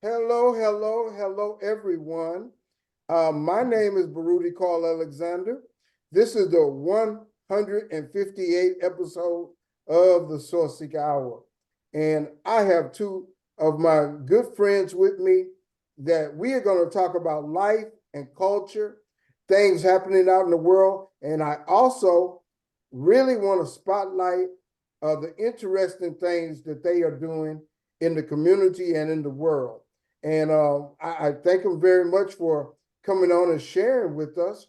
Hello, hello, hello, everyone. My name is Baruti Carl Alexander. This is the 158th episode of the Sourceseeker Hour. And I have two of my good friends with me that we are going to talk about life and culture, things happening out in the world. And I also really want to spotlight the interesting things that they are doing in the community and in the world. And I thank them very much for coming on and sharing with us.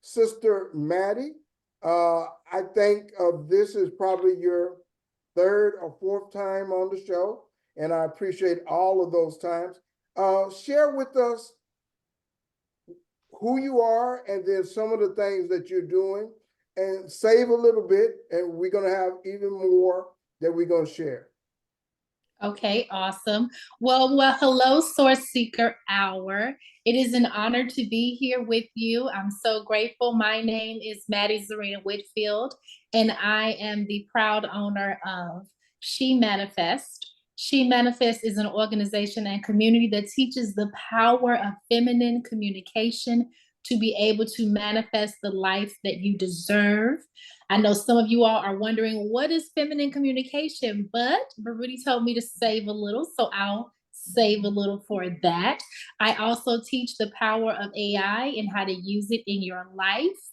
Sister Mattie, I think this is probably your third or fourth time on the show, and I appreciate all of those times. Share with us who you are and then some of the things that you're doing, and save a little bit, and we're going to have even more that we're going to share. Okay, awesome. Hello, Source Seeker Hour. It is an honor to be here with you. I'm so grateful. My name is Mattie Zarina Whitfield, and I am the proud owner of She Manifest. She Manifest is an organization and community that teaches the power of feminine communication to be able to manifest the life that you deserve. I know some of you all are wondering, what is feminine communication? But Baruti told me to save a little, so I'll save a little for that. I also teach the power of AI and how to use it in your life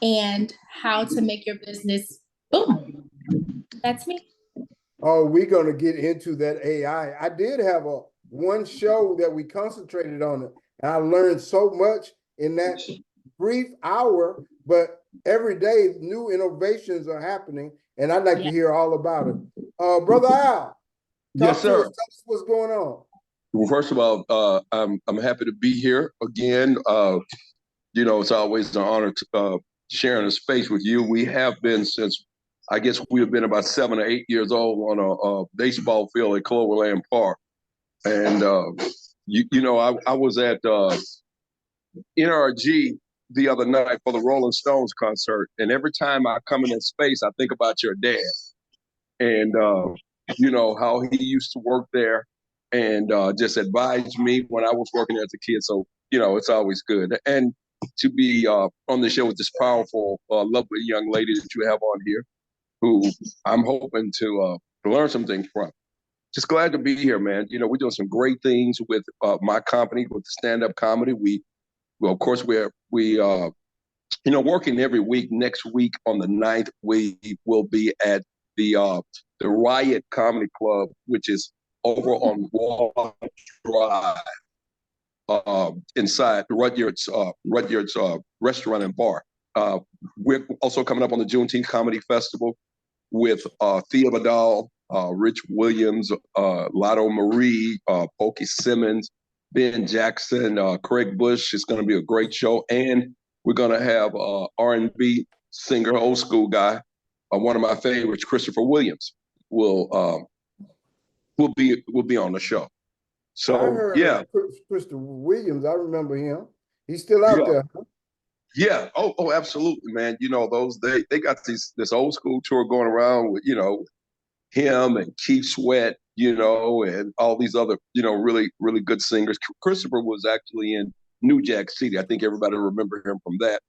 and how to make your business boom. That's me. Oh, we're going to get into that AI. I did have one show that we concentrated on it, and I learned so much in that brief hour, but every day new innovations are happening, and I'd like to hear all about it. Brother Al, Yes, sir. tell us what's going on. Well, first of all, I'm happy to be here again. It's always an honor to sharing a space with you. We have been since, I guess we have been about 7 or 8 years old on a baseball field at Cloverland Park. And, I was at NRG the other night for the Rolling Stones concert. And every time I come in that space, I think about your dad and, how he used to work there and just advised me when I was working as a kid. So, it's always good. And to be on the show with this powerful, lovely young lady that you have on here, who I'm hoping to learn some things from. Just glad to be here, man. We're doing some great things with my company, with stand-up comedy. Of course, we're working every week. Next week on the 9th, we will be at the Riot Comedy Club, which is over on Wall Drive, inside Rudyard's restaurant and bar. We're also coming up on the Juneteenth Comedy Festival with Thea Vidal, Rich Williams, Lotto Marie, Pokey Simmons, Ben Jackson, Craig Bush. It's going to be a great show, and we're going to have R&B singer, old school guy, one of my favorites, Christopher Williams, will be on the show. So I heard Christopher Williams. I remember him. He's still out there. Huh? Yeah. Oh, absolutely, man. They got this old school tour going around with him and Keith Sweat, and all these other really really good singers. Christopher was actually in New Jack City. I think everybody remember him from that.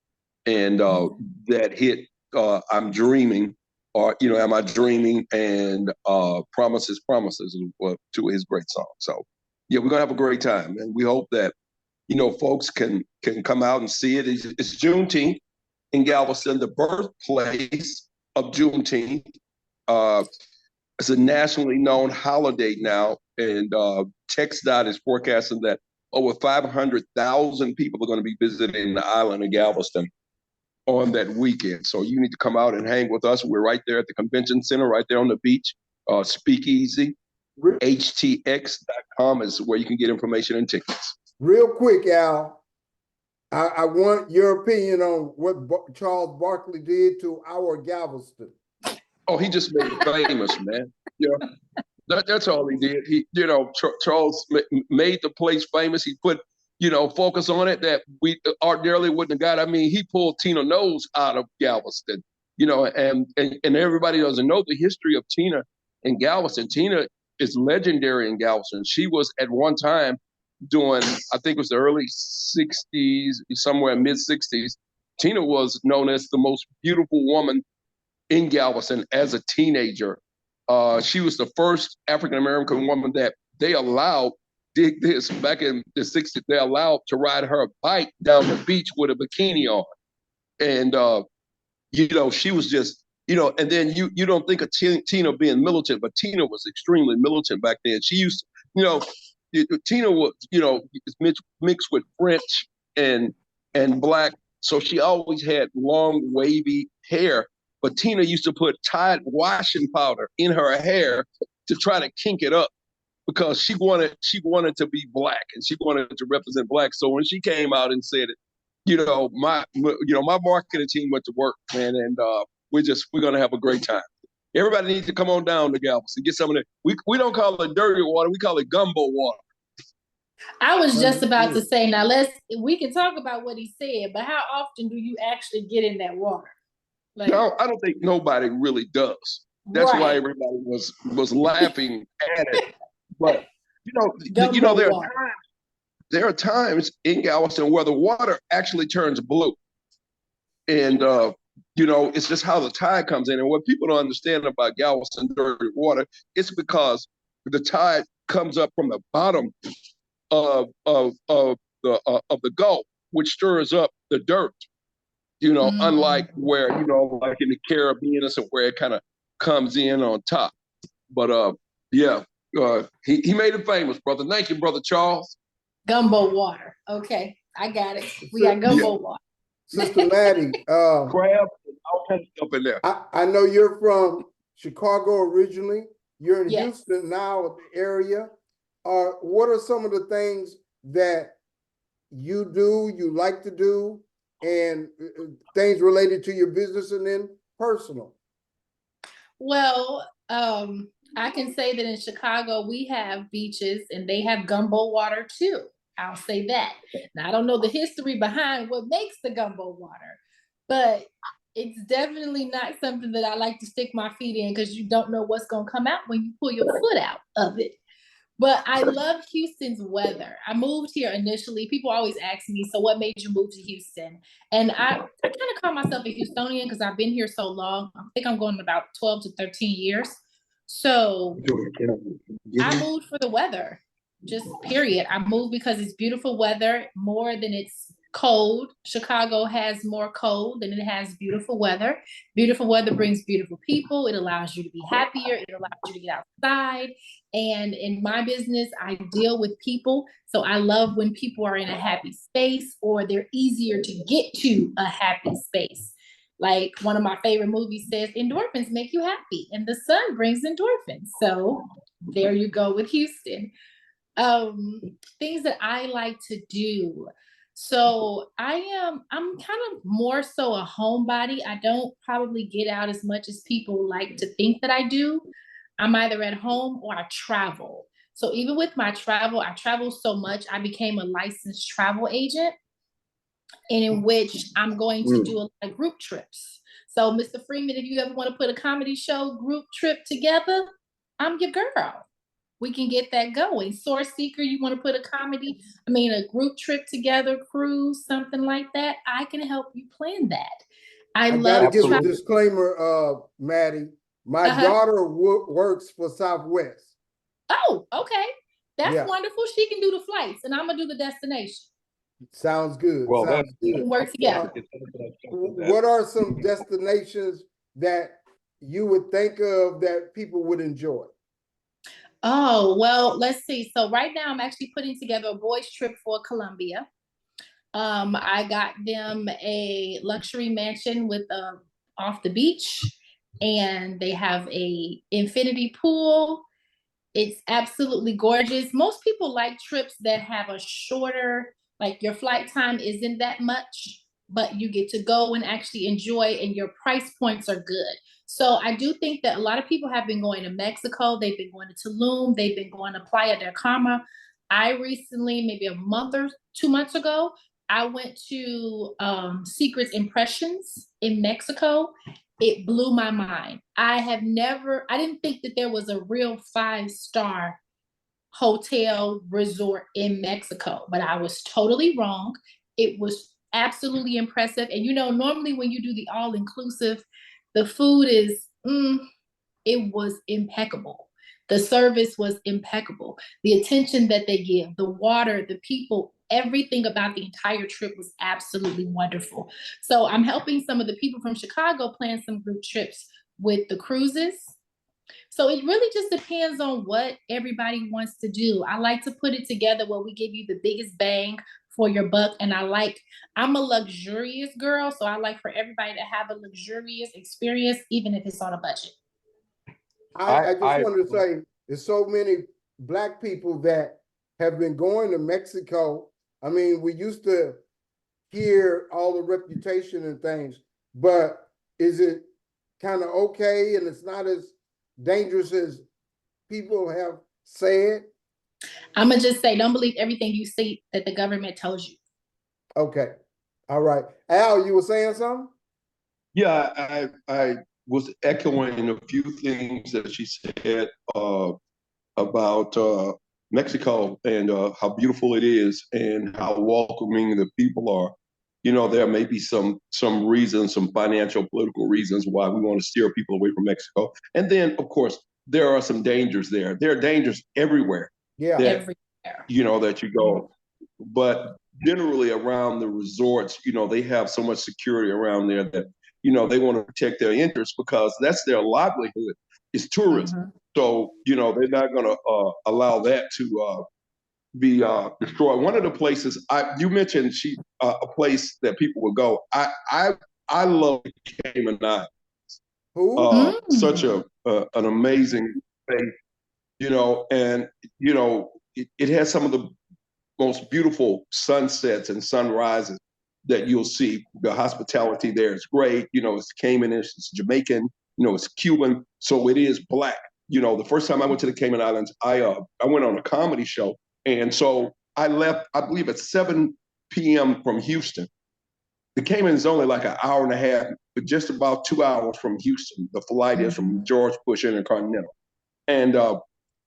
And that hit I'm Dreaming, or Am I Dreaming, and Promises is two of his great songs. So yeah, we're gonna have a great time, and we hope that folks can come out and see it. It's Juneteenth in Galveston, the birthplace of Juneteenth. It's a nationally known holiday now, and TxDOT is forecasting that over 500,000 people are going to be visiting the island of Galveston on that weekend. So you need to come out and hang with us. We're right there at the convention center, right there on the beach. Speakeasy, htx.com is where you can get information and tickets. Real quick, Al, I want your opinion on what Charles Barkley did to our Galveston. Oh, he just made it famous, man. That's all he did. Charles made the place famous. He put, focus on it that we ordinarily wouldn't have got. I mean, he pulled Tina Knowles out of Galveston, and everybody doesn't know the history of Tina in Galveston. Tina is legendary in Galveston. She was at one time doing, I think it was the early 60s, somewhere mid 60s. Tina was known as the most beautiful woman in Galveston as a teenager. She was the first African-American woman that they allowed, dig this, back in the 60s, they allowed to ride her bike down the beach with a bikini on. And, you know, she was just, you know, and then you don't think of Tina being militant, but Tina was extremely militant back then. She used, you know, Tina was, you know, mixed with French and black. So she always had long, wavy hair. But Tina used to put Tide washing powder in her hair to try to kink it up because she wanted to be black and she wanted to represent black. So when she came out and said it, my marketing team went to work, man, and we're gonna have a great time. Everybody needs to come on down to Galveston, get some of it. We don't call it dirty water, we call it gumbo water. I was just about to say, now we can talk about what he said, but how often do you actually get in that water? Like, no, I don't think nobody really does. That's right. Why everybody was laughing at it. But there are times in Galveston where the water actually turns blue. And it's just how the tide comes in. And what people don't understand about Galveston dirty water, it's because the tide comes up from the bottom of the Gulf, which stirs up the dirt. Unlike where, like in the Caribbean or somewhere it kind of comes in on top. But he made it famous, brother. Thank you, brother Charles. Gumbo water. Okay, I got it. We got gumbo water. Sister Mattie, crab and all kinds of stuff in there. I know you're from Chicago originally. You're in Houston now, the area. What are some of the things that you like to do, and things related to your business and then personal? Well, I can say that in Chicago, we have beaches and they have gumbo water too. I'll say that. Now, I don't know the history behind what makes the gumbo water, but it's definitely not something that I like to stick my feet in because you don't know what's going to come out when you pull your foot out of it. But I love Houston's weather. I moved here initially. People always ask me, so what made you move to Houston? And I kind of call myself a Houstonian because I've been here so long. I think I'm going about 12 to 13 years. So I moved for the weather, just period. I moved because it's beautiful weather more than it's cold. Chicago has more cold than it has beautiful weather. Beautiful weather brings beautiful people. It allows you to be happier. It allows you to get outside. And in my business, I deal with people. So I love when people are in a happy space or they're easier to get to a happy space. Like one of my favorite movies says, endorphins make you happy and the sun brings endorphins. So there you go with Houston. Things that I like to do. So I'm kind of more so a homebody. I don't probably get out as much as people like to think that I do. I'm either at home or I travel. So even with my travel, I travel so much, I became a licensed travel agent, and in which I'm going to do a lot of group trips. So Mr. Freeman, if you ever want to put a comedy show group trip together, I'm your girl. We can get that going. Sourceseeker, you want to put a group trip together, cruise, something like that, I can help you plan that. I love to give a disclaimer, Mattie. My daughter works for Southwest. Oh, okay. That's wonderful. She can do the flights and I'm going to do the destination. Sounds good. Well, Sounds good. We can work together. What are some destinations that you would think of that people would enjoy? Oh, well, let's see. So right now I'm actually putting together a boys trip for Columbia. I got them a luxury mansion with off the beach, and they have a infinity pool. It's absolutely gorgeous. Most people like trips that have a shorter, like your flight time isn't that much, but you get to go and actually enjoy, and your price points are good. So I do think that a lot of people have been going to Mexico. They've been going to Tulum. They've been going to Playa del Carmen. I recently, maybe a month or 2 months ago, I went to Secrets Impressions in Mexico, it blew my mind. I didn't think that there was a real 5-star hotel resort in Mexico, but I was totally wrong. It was absolutely impressive. And normally when you do the all-inclusive, the food is, it was impeccable. The service was impeccable. The attention that they give, the water, the people, everything about the entire trip was absolutely wonderful. So I'm helping some of the people from Chicago plan some group trips with the cruises. So it really just depends on what everybody wants to do. I like to put it together where we give you the biggest bang for your buck. And I'm a luxurious girl, so I like for everybody to have a luxurious experience, even if it's on a budget. I just wanted to say there's so many Black people that have been going to Mexico. I mean, we used to hear all the reputation and things, but is it kind of okay and it's not as dangerous as people have said? I'm gonna just say, don't believe everything you see that the government tells you. Okay. All right. Al, you were saying something? Yeah, I was echoing a few things that she said about Mexico and how beautiful it is and how welcoming the people are. There may be some reasons, some financial, political reasons why we want to steer people away from Mexico. And then, of course, there are some dangers there. There are dangers everywhere. Yeah. Everywhere. That you go. But generally around the resorts, they have so much security around there that, they want to protect their interests because that's their livelihood. It's tourism. Mm-hmm. So, they're not going to allow that to be destroyed. One of the places you mentioned, a place that people would go. I love Cayman Islands. Such an amazing place, and it has some of the most beautiful sunsets and sunrises that you'll see. The hospitality there is great. It's Caymanish, it's Jamaican, it's Cuban, so it is Black. The first time I went to the Cayman Islands, I went on a comedy show, and so I left, I believe, at 7 p.m. from Houston. The Cayman is only like an hour and a half, but just about 2 hours from Houston. The flight is from George Bush Intercontinental. And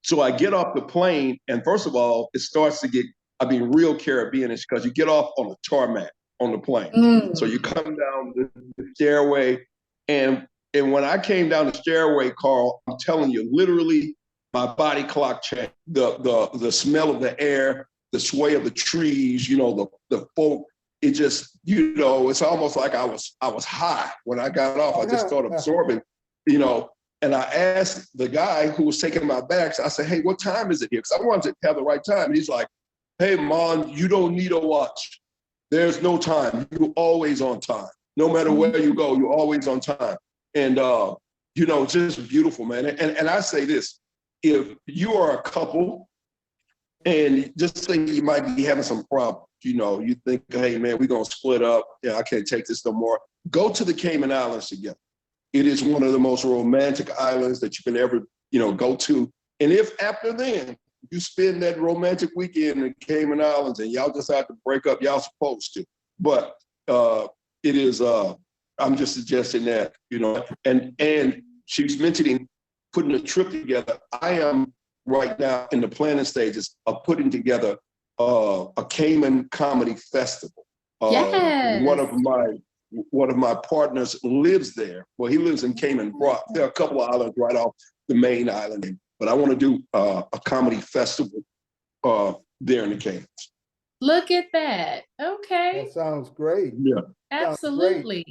so I get off the plane, and first of all, it starts to get, real Caribbeanish because you get off on the tarmac on the plane. So you come down the stairway, and when I came down the stairway, Carl, I'm telling you, literally, my body clock changed. The smell of the air, the sway of the trees, the folk. It just, it's almost like I was high when I got off. I just started absorbing, And I asked the guy who was taking my bags, I said, hey, what time is it here? Because I wanted to have the right time. And he's like, hey, Mon, you don't need a watch. There's no time. You're always on time. No matter where you go, you're always on time. And, just beautiful, man. And I say this, if you are a couple and just think you might be having some problems, you think, hey, man, we're going to split up. Yeah, I can't take this no more. Go to the Cayman Islands together. It is one of the most romantic islands that you can ever, go to. And if after then you spend that romantic weekend in the Cayman Islands and y'all just have to break up, y'all supposed to. But it is, I'm just suggesting that, and she's mentioning putting a trip together. I am right now in the planning stages of putting together a Cayman comedy festival. Yes. One of my partners lives there. Well, he lives in Cayman Rock. There are a couple of islands right off the main island, but I want to do a comedy festival there in the Caymans. Look at that. Okay. That sounds great. Yeah. Absolutely.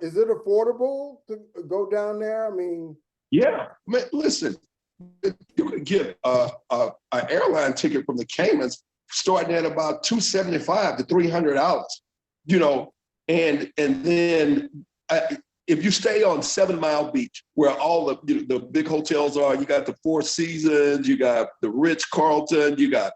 Is it affordable to go down there? Yeah, man, listen, you could get an airline ticket from the Caymans starting at about $275 to $300, and then if you stay on 7 Mile Beach, where all the big hotels are, you got the Four Seasons, you got the Ritz-Carlton, you got,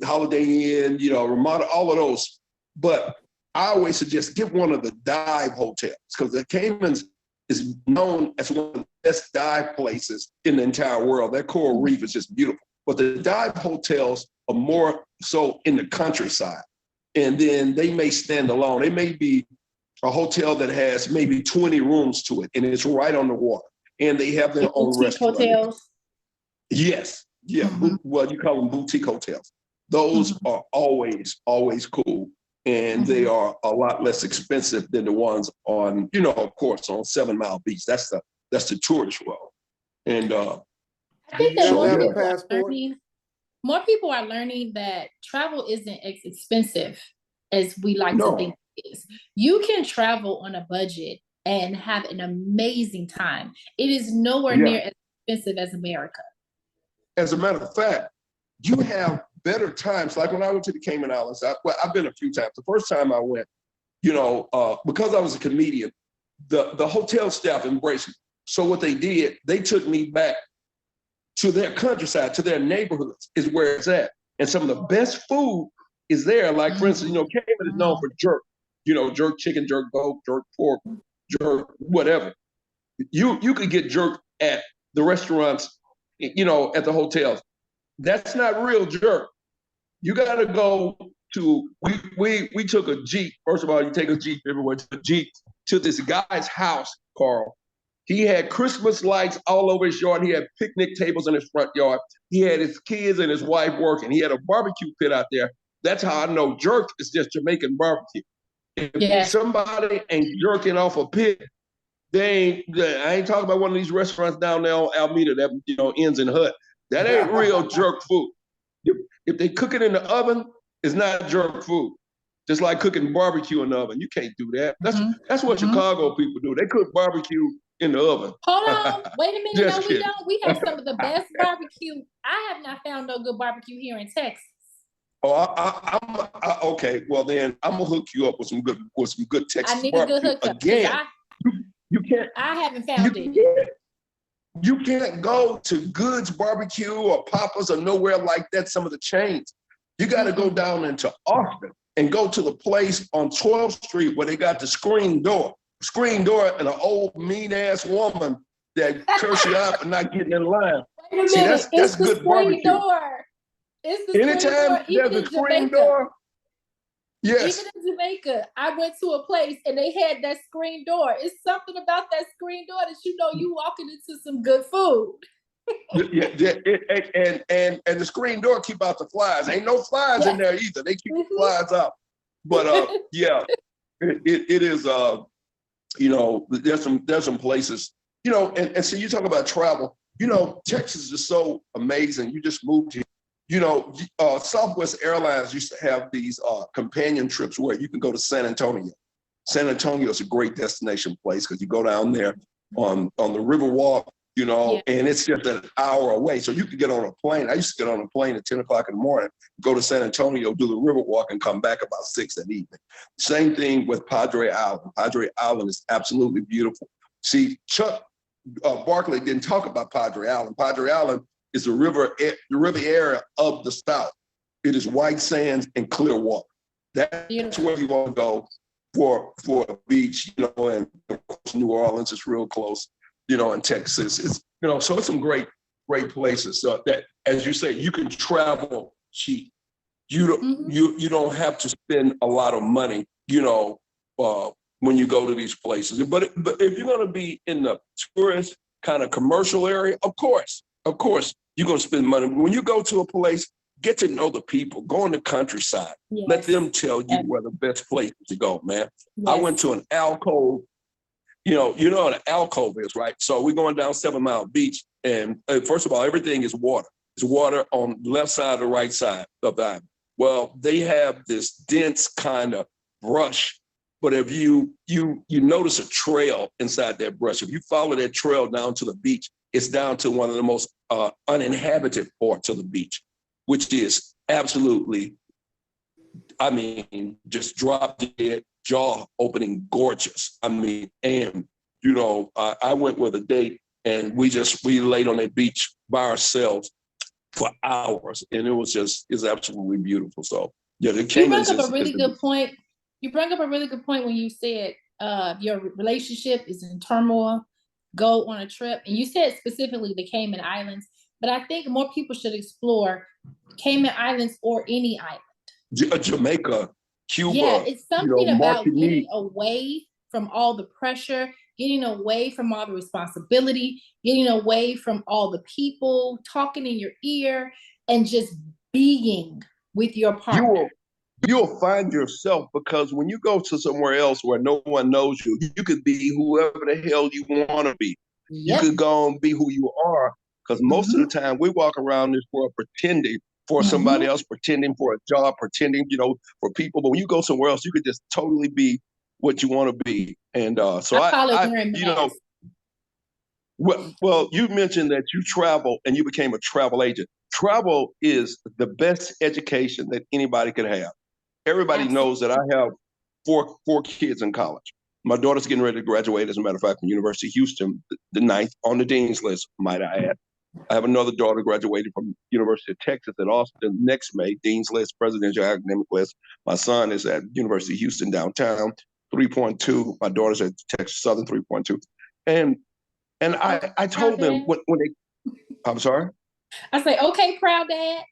Holiday Inn, Ramada, all of those. But I always suggest get one of the dive hotels because the Caymans is known as one of the best dive places in the entire world. That coral reef is just beautiful. But the dive hotels are more so in the countryside. And then they may stand alone. They may be a hotel that has maybe 20 rooms to it, and it's right on the water, and they have their own Boutique restaurant. hotels. Yes, yeah. Well, you call them boutique hotels. Those are always cool, and they are a lot less expensive than the ones on, of course, on 7 Mile Beach. That's the tourist road. And I think that so, more have a people are passport? learning. More people are learning that travel isn't as expensive as we like to think it is. You can travel on a budget and have an amazing time. It is nowhere near as expensive as America. As a matter of fact, you have better times. Like when I went to the Cayman Islands, I've been a few times. The first time I went, because I was a comedian, the hotel staff embraced me. So what they did, they took me back to their countryside, to their neighborhoods, is where it's at. And some of the best food is there. Like, for instance, Cayman is known for jerk, jerk chicken, jerk goat, jerk pork, jerk whatever. You could get jerk at the restaurants, at the hotels. That's not real jerk. You got to go to, we took a Jeep. First of all, you take a Jeep everywhere, to this guy's house, Carl. He had Christmas lights all over his yard. He had picnic tables in his front yard. He had his kids and his wife working. He had a barbecue pit out there. That's how I know jerk is just Jamaican barbecue. If somebody ain't jerking off a pit, I ain't talking about one of these restaurants down there on Alameda that, ends in hut. That ain't real jerk food. If they cook it in the oven, it's not jerk food. Just like cooking barbecue in the oven. You can't do that. That's what Chicago people do. They cook barbecue in the oven. Hold on, wait a minute. No, we kidding. don't. We have some of the best barbecue. I have not found no good barbecue here in Texas. Oh, okay. Well, then I'm gonna hook you up with some good Texas I need barbecue. a good hookup. Again, you can't. I haven't found it. You can't go to Goods Barbecue or Papa's or nowhere like that. Some of the chains. You got to go down into Austin and go to the place on 12th Street where they got the screen door, and an old mean ass woman that curse you out for not getting in line. Wait a See, minute. that's good screen barbecue. Door. It's the Anytime screen door. Even there's a in screen Jamaica. door, yes. Even in Jamaica, I went to a place and they had that screen door. It's something about that screen door that you walking into some good food. And the screen door keep out the flies. Ain't no flies in there either. They keep the flies out. But it is. There's some places. And so you talk about travel. Texas is so amazing. You just moved here. Southwest Airlines used to have these companion trips where you can go to San Antonio. San Antonio is a great destination place because you go down there on the Riverwalk, and it's just an hour away. So you could get on a plane. I used to get on a plane at 10 o'clock in the morning, go to San Antonio, do the Riverwalk, and come back about 6 that evening. Same thing with Padre Island. Padre Island is absolutely beautiful. See, Chuck Barkley didn't talk about Padre Island. Padre Island is the Riviera of the South. It is white sands and clear water. That's where you want to go for a beach, and of course New Orleans is real close, and Texas is, so it's some great places. So that, as you say, you can travel cheap. You don't have to spend a lot of money, when you go to these places. But if you're going to be in the tourist kind of commercial area, of course, you're going to spend money. When you go to a place, get to know the people. Go in the countryside. Yes. Let them tell you where the best place to go, man. Yes. I went to an alcove. You know what an alcove is, right? So we're going down 7 Mile Beach, and first of all, everything is water. It's water on the left side or right side of the island. Well, they have this dense kind of brush, but if you notice a trail inside that brush, if you follow that trail down to the beach, it's down to one of the most uninhabited parts of the beach, which is absolutely, just drop dead, jaw-opening gorgeous. I went with a date, and we laid on that beach by ourselves for hours, and it's absolutely beautiful. So yeah, the Caymans. You brought up a really good point. You brought up a really good point when you said your relationship is in turmoil. Go on a trip, and you said specifically the Cayman Islands, but I think more people should explore Cayman Islands or any island. Jamaica, Cuba. Yeah, it's something about getting away from all the pressure, getting away from all the responsibility, getting away from all the people talking in your ear, and just being with your partner. You'll find yourself, because when you go to somewhere else where no one knows you, you could be whoever the hell you want to be. You Yep. could go and be who you are, because most of the time we walk around this world pretending for somebody else, pretending for a job, pretending, for people. But when you go somewhere else, you could just totally be what you want to be. And so I call it wearing masks. Well, you mentioned that you travel and you became a travel agent. Travel is the best education that anybody could have. Everybody knows that I have four kids in college. My daughter's getting ready to graduate, as a matter of fact, from University of Houston, the ninth on the dean's list, might I add. I have another daughter graduating from University of Texas at Austin next May, dean's list, presidential academic list. My son is at University of Houston downtown, 3.2. My daughter's at Texas Southern, 3.2. And I told them when they, I'm sorry? I say, okay, proud dad.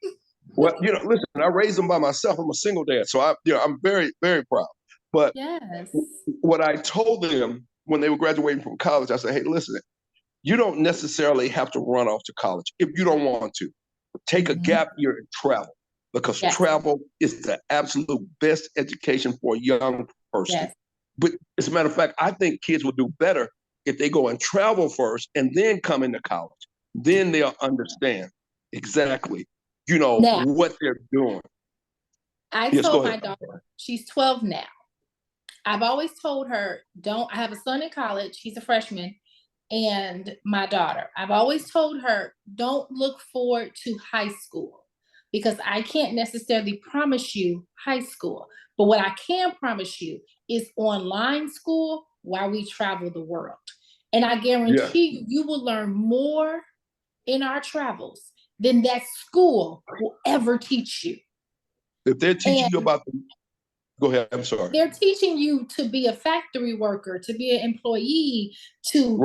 Well, listen, I raised them by myself. I'm a single dad, so I'm very, very proud. But yes, what I told them when they were graduating from college, I said, hey, listen, you don't necessarily have to run off to college if you don't want to. Take a gap year and travel, because travel is the absolute best education for a young person. Yes. But as a matter of fact, I think kids will do better if they go and travel first and then come into college. Then they'll understand exactly, now, what they're doing. I told my daughter, she's 12 now. I've always told her, I have a son in college, he's a freshman, and my daughter, I've always told her, don't look forward to high school, because I can't necessarily promise you high school. But what I can promise you is online school while we travel the world. And I guarantee you will learn more in our travels than that school will ever teach you. If they're teaching you about go ahead, I'm sorry. They're teaching you to be a factory worker, to be an employee, to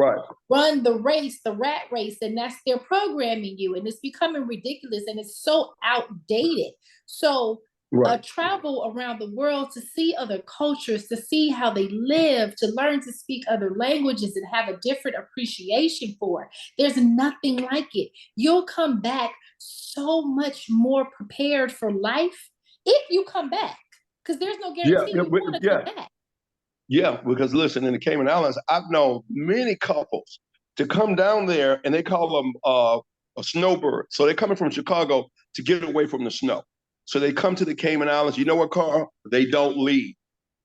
run the race, the rat race, and they're programming you, and it's becoming ridiculous, and it's so outdated. So travel around the world to see other cultures, to see how they live, to learn to speak other languages and have a different appreciation for it. There's nothing like it. You'll come back so much more prepared for life if you come back, because there's no guarantee you want to come back. Yeah, because listen, in the Cayman Islands, I've known many couples to come down there, and they call them a snowbird. So they're coming from Chicago to get away from the snow. So they come to the Cayman Islands. You know what, Carl? They don't leave.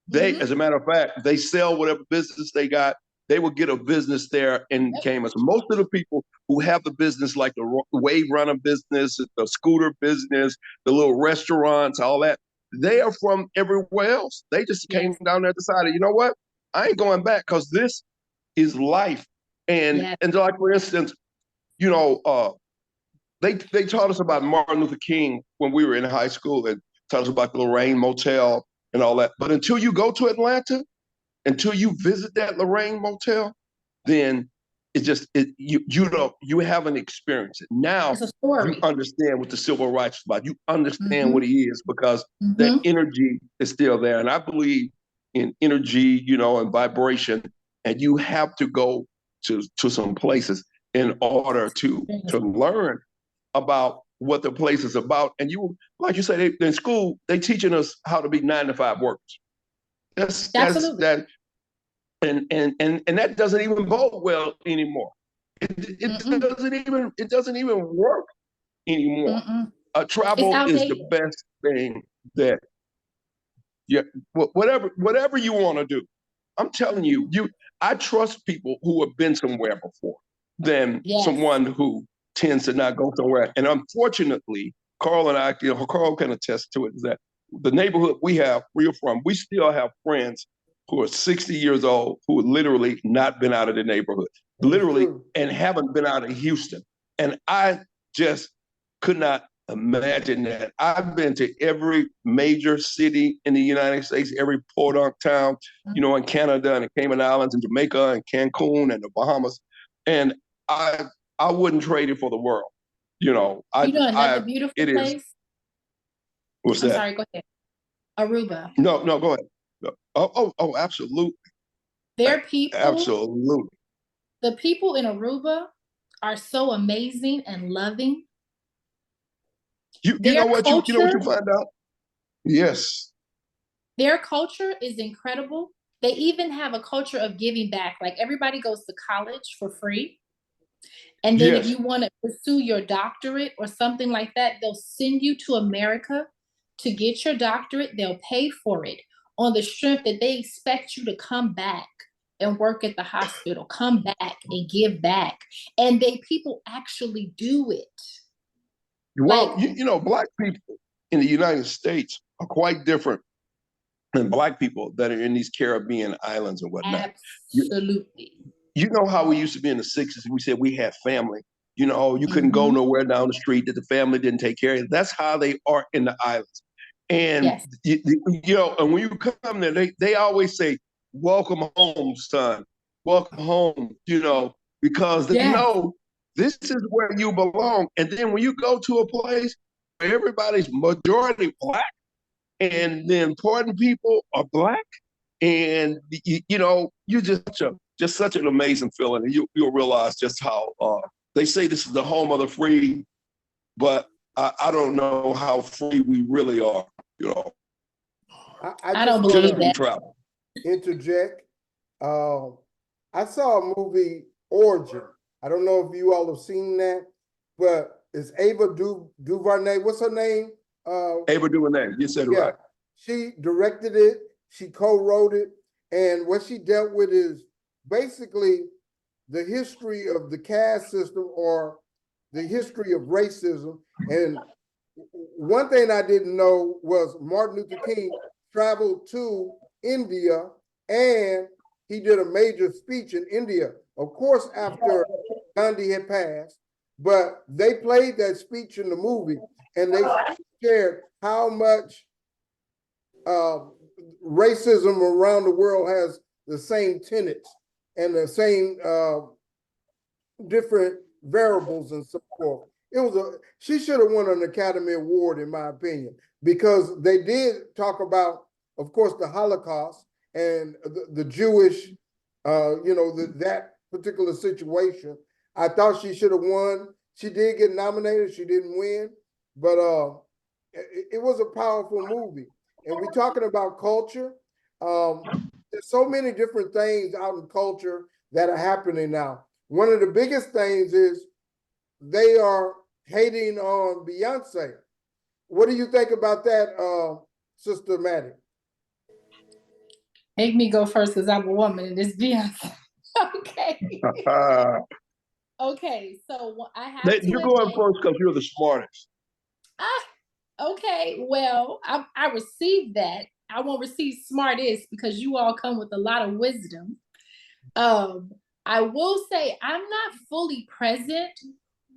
They, as a matter of fact, they sell whatever business they got. They will get a business there in Cayman. So most of the people who have the business, like the wave runner business, the scooter business, the little restaurants, all that, they are from everywhere else. They just came down there and decided, you know what? I ain't going back, because this is life. And like, for instance, they taught us about Martin Luther King when we were in high school, and taught us about the Lorraine Motel and all that. But until you go to Atlanta, until you visit that Lorraine Motel, then you haven't experienced it. Now you understand what the civil rights is about. You understand what it is, because that energy is still there. And I believe in energy, and vibration. And you have to go to some places in order to learn about what the place is about. And like you said, in school, they teaching us how to be 9-to-5 workers. That. And that doesn't even bode well anymore. It doesn't even work anymore. Travel is the best thing that whatever you want to do. I'm telling you, I trust people who have been somewhere before than someone who tends to not go somewhere. And unfortunately, Carl and I, Carl can attest to it, is that the neighborhood we're from, we still have friends who are 60 years old who have literally not been out of the neighborhood, and haven't been out of Houston. And I just could not imagine that. I've been to every major city in the United States, every podunk town, in Canada and the Cayman Islands and Jamaica and Cancun and the Bahamas. And I wouldn't trade it for the world. Another beautiful place. What's that? I'm sorry, go ahead. Aruba. No, go ahead. Oh, absolutely. Their people, Absolutely. the people in Aruba are so amazing and loving. You know what you culture, find out? Yes. their culture is incredible. They even have a culture of giving back. Like everybody goes to college for free. And then if Yes. you want to pursue your doctorate or something like that, they'll send you to America to get your doctorate. They'll pay for it on the strength that they expect you to come back and work at the hospital, come back and give back. And people actually do it. Well, Like, you know, Black people in the United States are quite different than Black people that are in these Caribbean islands and whatnot. absolutely. You know how we used to be in the 60s? We said we had family. You know, you couldn't go Mhm. nowhere down the street that the family didn't take care of you. That's how they are in the islands. And, Yes. you know, and when you come there, they always say, welcome home, son. Welcome home, you know, because they Yes. know this is where you belong. And then when you go to a place where everybody's majority Black and the important people are Black, and you know, you just such an amazing feeling, and you'll realize just how they say this is the home of the free, but I don't know how free we really are. You know, I just don't want believe just to from that. travel. interject. I saw a movie, Origin. I don't know if you all have seen that, but it's Ava DuVernay. What's her name? Ava DuVernay, you said it Yeah, right. she directed it. She co-wrote it, and what she dealt with is basically the history of the caste system or the history of racism. And one thing I didn't know was Martin Luther King traveled to India and he did a major speech in India. Of course, after Gandhi had passed, but they played that speech in the movie and they shared how much racism around the world has the same tenets and the same different variables and so forth. She should have won an Academy Award, in my opinion, because they did talk about, of course, the Holocaust and the Jewish, that particular situation. I thought she should have won. She did get nominated. She didn't win, but it was a powerful movie. And we're talking about culture. There's so many different things out in culture that are happening now. One of the biggest things is they are hating on Beyonce. What do you think about that, Sister Mattie? Make me go first because I'm a woman and it's Beyonce. Okay. Okay, so I have to You're going admit, first because you're the smartest. okay, well, I received that. I won't receive smartest because you all come with a lot of wisdom. I will say I'm not fully present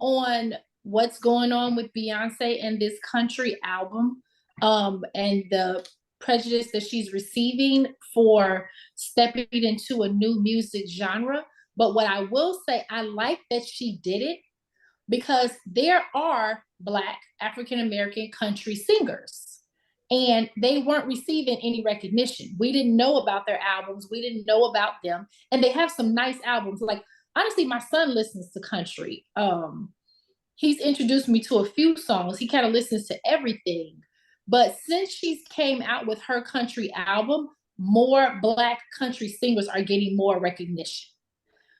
on what's going on with Beyonce and this country album, and the prejudice that she's receiving for stepping into a new music genre. But what I will say, I like that she did it because there are Black African American country singers and they weren't receiving any recognition. We didn't know about their albums. We didn't know about them. And they have some nice albums. Like, honestly, my son listens to country. He's introduced me to a few songs. He kind of listens to everything. But since she's came out with her country album, more Black country singers are getting more recognition.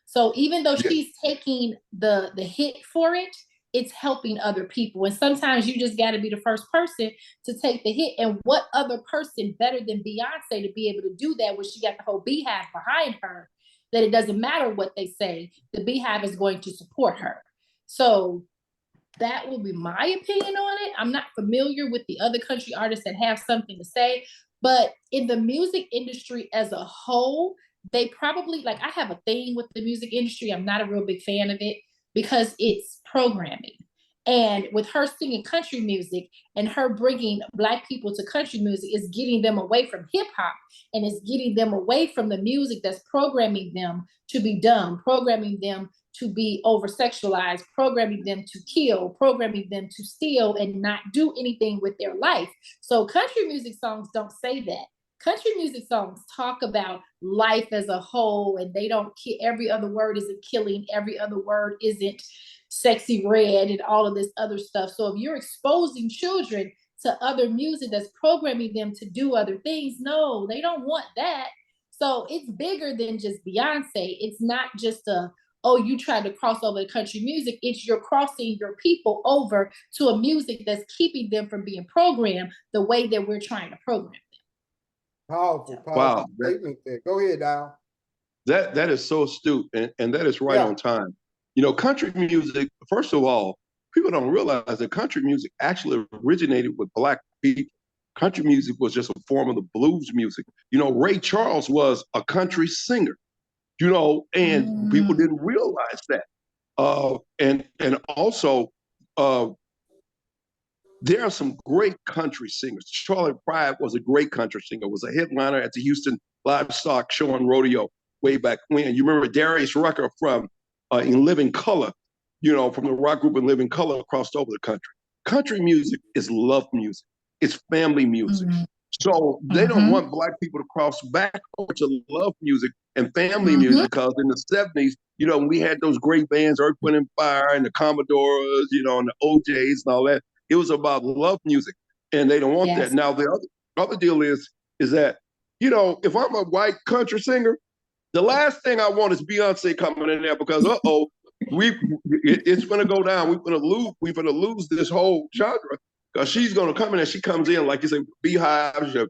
So even though she's taking the hit for it, it's helping other people. And sometimes you just got to be the first person to take the hit. And what other person better than Beyonce to be able to do that when she got the whole beehive behind her, that it doesn't matter what they say, the beehive is going to support her. So that will be my opinion on it. I'm not familiar with the other country artists that have something to say, but in the music industry as a whole, they probably, like, I have a thing with the music industry. I'm not a real big fan of it because it's programming. And with her singing country music and her bringing Black people to country music is getting them away from hip hop and it's getting them away from the music that's programming them to be dumb, programming them to be over sexualized, programming them to kill, programming them to steal and not do anything with their life. So country music songs don't say that. Country music songs talk about life as a whole, and they don't every other word isn't killing, every other word isn't sexy red and all of this other stuff. So if you're exposing children to other music that's programming them to do other things, no, they don't want that. So it's bigger than just Beyonce. It's not just oh, you tried to cross over to country music. It's you're crossing your people over to a music that's keeping them from being programmed the way that we're trying to program them. Powerful Wow, statement there. Go ahead, Al. that is so astute, and that is right on time. You know, country music, first of all, people don't realize that country music actually originated with Black people. Country music was just a form of the blues music. You know, Ray Charles was a country singer, you know, and people didn't realize that. And also, there are some great country singers. Charlie Pride was a great country singer, was a headliner at the Houston Livestock Show and Rodeo way back when. You remember Darius Rucker from In Living Color, you know, from the rock group In Living Color, crossed over the country. Country music is love music. It's family music. So they don't want Black people to cross back over to love music and family music, because in the 70s, you know, we had those great bands, Earth, Wind and Fire and the Commodores, you know, and the OJs and all that. It was about love music, and they don't want that. Now, the other deal is that, you know, if I'm a white country singer, the last thing I want is Beyonce coming in there, because it's going to go down. We're going to lose this whole genre, because she's going to come in and she comes in, like you say, beehives. Her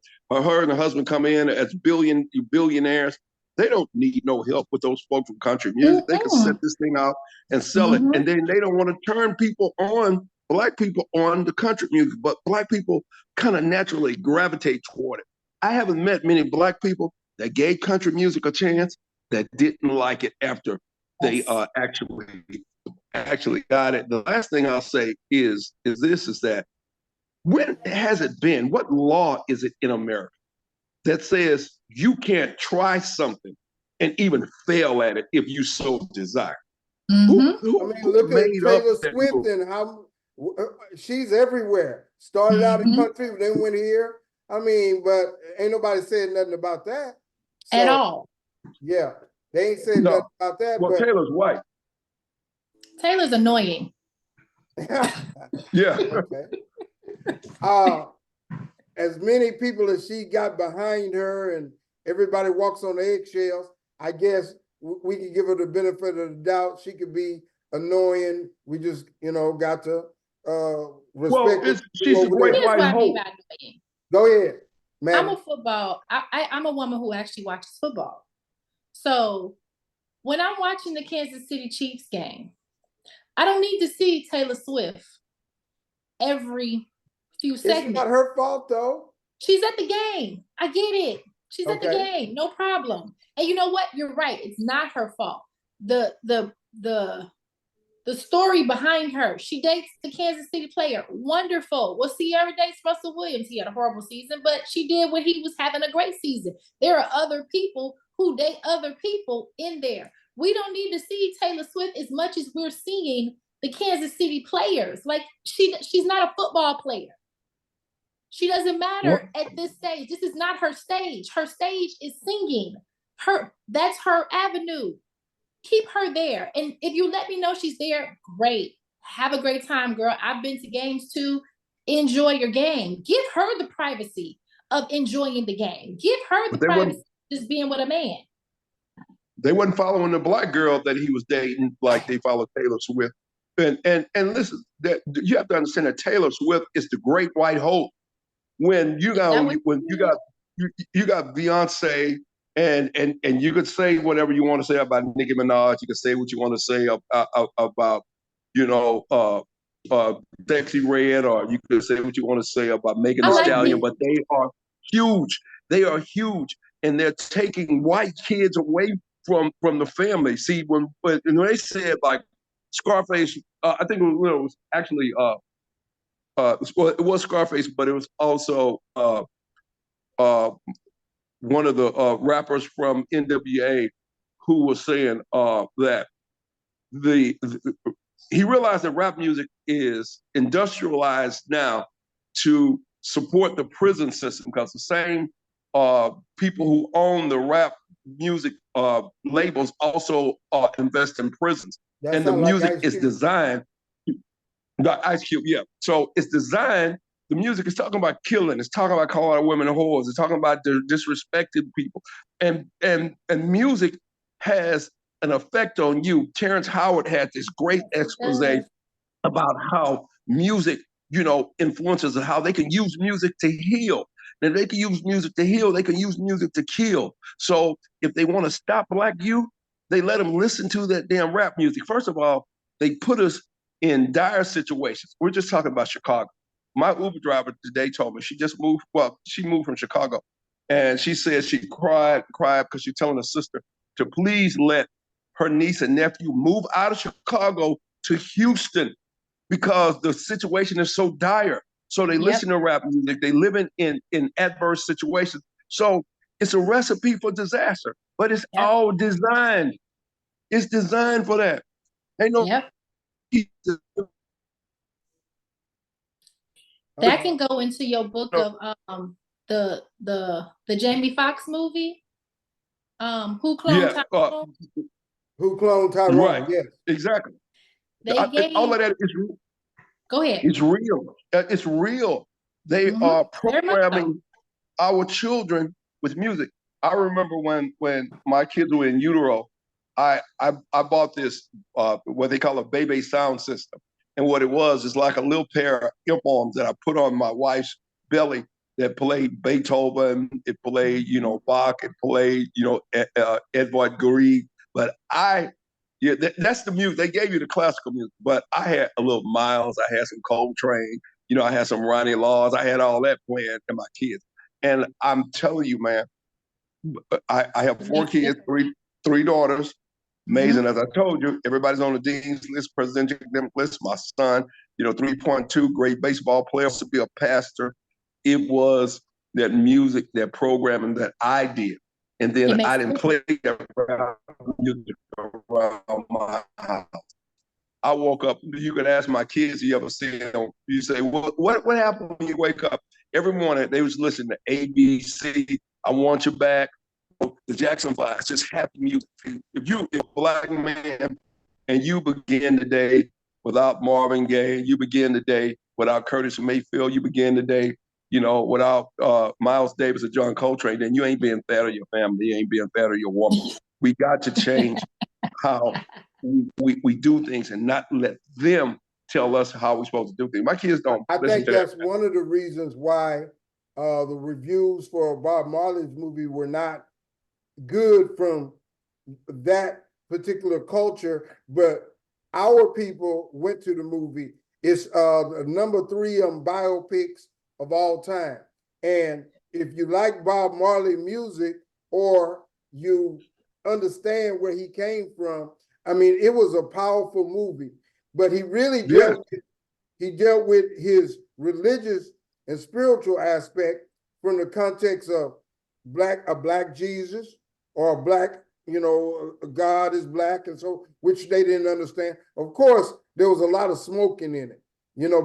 and her husband come in as billionaires. They don't need no help with those folks from country music. They can set this thing out and sell it, and then they don't want to turn people on, Black people, on the country music, but Black people kind of naturally gravitate toward it. I haven't met many Black people that gave country music a chance that didn't like it after they actually got it. The last thing I'll say is that when has it been? What law is it in America that says you can't try something and even fail at it if you so desire? I mean, look at Taylor Swift and how she's everywhere. Started out in country, then went here. I mean, but ain't nobody said nothing about that. So, at all. Yeah, they ain't said nothing about that. Well, but Taylor's white. Taylor's annoying. Yeah. Okay. As many people as she got behind her and everybody walks on eggshells, I guess we can give her the benefit of the doubt. She could be annoying. We just, you know, got to respect. Well, she's a great white hope. Go ahead, man. I'm a woman who actually watches football. So when I'm watching the Kansas City Chiefs game, I don't need to see Taylor Swift every few seconds. It's not her fault, though. She's at the game. I get it. She's at the game. No problem. And you know what? You're right. It's not her fault. The story behind her. She dates the Kansas City player. Wonderful. Well, Sierra dates Russell Williams. He had a horrible season, but she did when he was having a great season. There are other people who date other people in there. We don't need to see Taylor Swift as much as we're seeing the Kansas City players. Like, she's not a football player. She doesn't matter at this stage. This is not her stage. Her stage is singing. That's her avenue. Keep her there. And if you let me know she's there, great. Have a great time, girl. I've been to games too. Enjoy your game. Give her the privacy of enjoying the game. Give her the privacy of just being with a man. They wasn't following the Black girl that he was dating like they followed Taylor Swift. And listen, that you have to understand that Taylor Swift is the great white hope. When you got Beyonce, and you could say whatever you want to say about Nicki Minaj, you could say what you want to say about Sexy Red, or you could say what you want to say about Megan Thee Stallion, but they are huge. They are huge, and they're taking white kids away from the family. See, when they said like Scarface, I think it was actually it was Scarface, but it was also one of the rappers from NWA who was saying that he realized that rap music is industrialized now to support the prison system, because the same people who own the rap music labels also invest in prisons. That And the sounds like music Ice is Cube. designed, the Ice Cube, yeah. So it's designed, the music is talking about killing, it's talking about calling out women whores, it's talking about disrespecting people. And music has an effect on you. Terrence Howard had this great expose about how music, influences and how they can use music to heal. And if they can use music to heal, they can use music to kill. So if they want to stop Black youth, they let them listen to that damn rap music. First of all, they put us in dire situations. We're just talking about Chicago. My Uber driver today told me she just moved. Well, she moved from Chicago, and she said she cried because she's telling her sister to please let her niece and nephew move out of Chicago to Houston because the situation is so dire. So they listen to rap music. They live in adverse situations. So it's a recipe for disaster, but it's all designed. It's designed for that. Ain't no. That can go into your book of the Jamie Foxx movie. Who cloned Tyrone? Who cloned Tyrone? Right. Yes. Exactly. They gave, all of that is real. Go ahead. It's real. It's real. They are programming our children with music. I remember when my kids were in utero, I bought this what they call a baby sound system. And what it was is like a little pair of ear arms that I put on my wife's belly that played Beethoven, it played, Bach, it played, Edvard Grieg. But that's the music. They gave you the classical music, but I had a little Miles, I had some Coltrane, I had some Ronnie Laws, I had all that playing to my kids. And I'm telling you, man, I have 4 kids, three daughters. Amazing, as I told you, everybody's on the dean's list, presidential list. My son, 3.2, great baseball player, to be a pastor. It was that music, that programming that I did. And then I didn't play that music around my house. I woke up, you could ask my kids, you ever see them, you say, what happened when you wake up? Every morning, they was listening to ABC, I Want You Back, the Jackson 5, just happy music. If you're a Black man and you begin the day without Marvin Gaye, you begin the day without Curtis Mayfield, you begin the day, without Miles Davis or John Coltrane, then you ain't being fair to your family, you ain't being fair to your woman. We got to change how we do things and not let them tell us how we're supposed to do things. My kids don't. I think that's one of the reasons why the reviews for Bob Marley's movie were not good from that particular culture, but our people went to the movie. It's number 3 biopics of all time. And if you like Bob Marley music or you understand where he came from, I mean, it was a powerful movie, but he really dealt with his religious and spiritual aspect from the context of a black Jesus or a black, God is black, and so, which they didn't understand. Of course, there was a lot of smoking in it.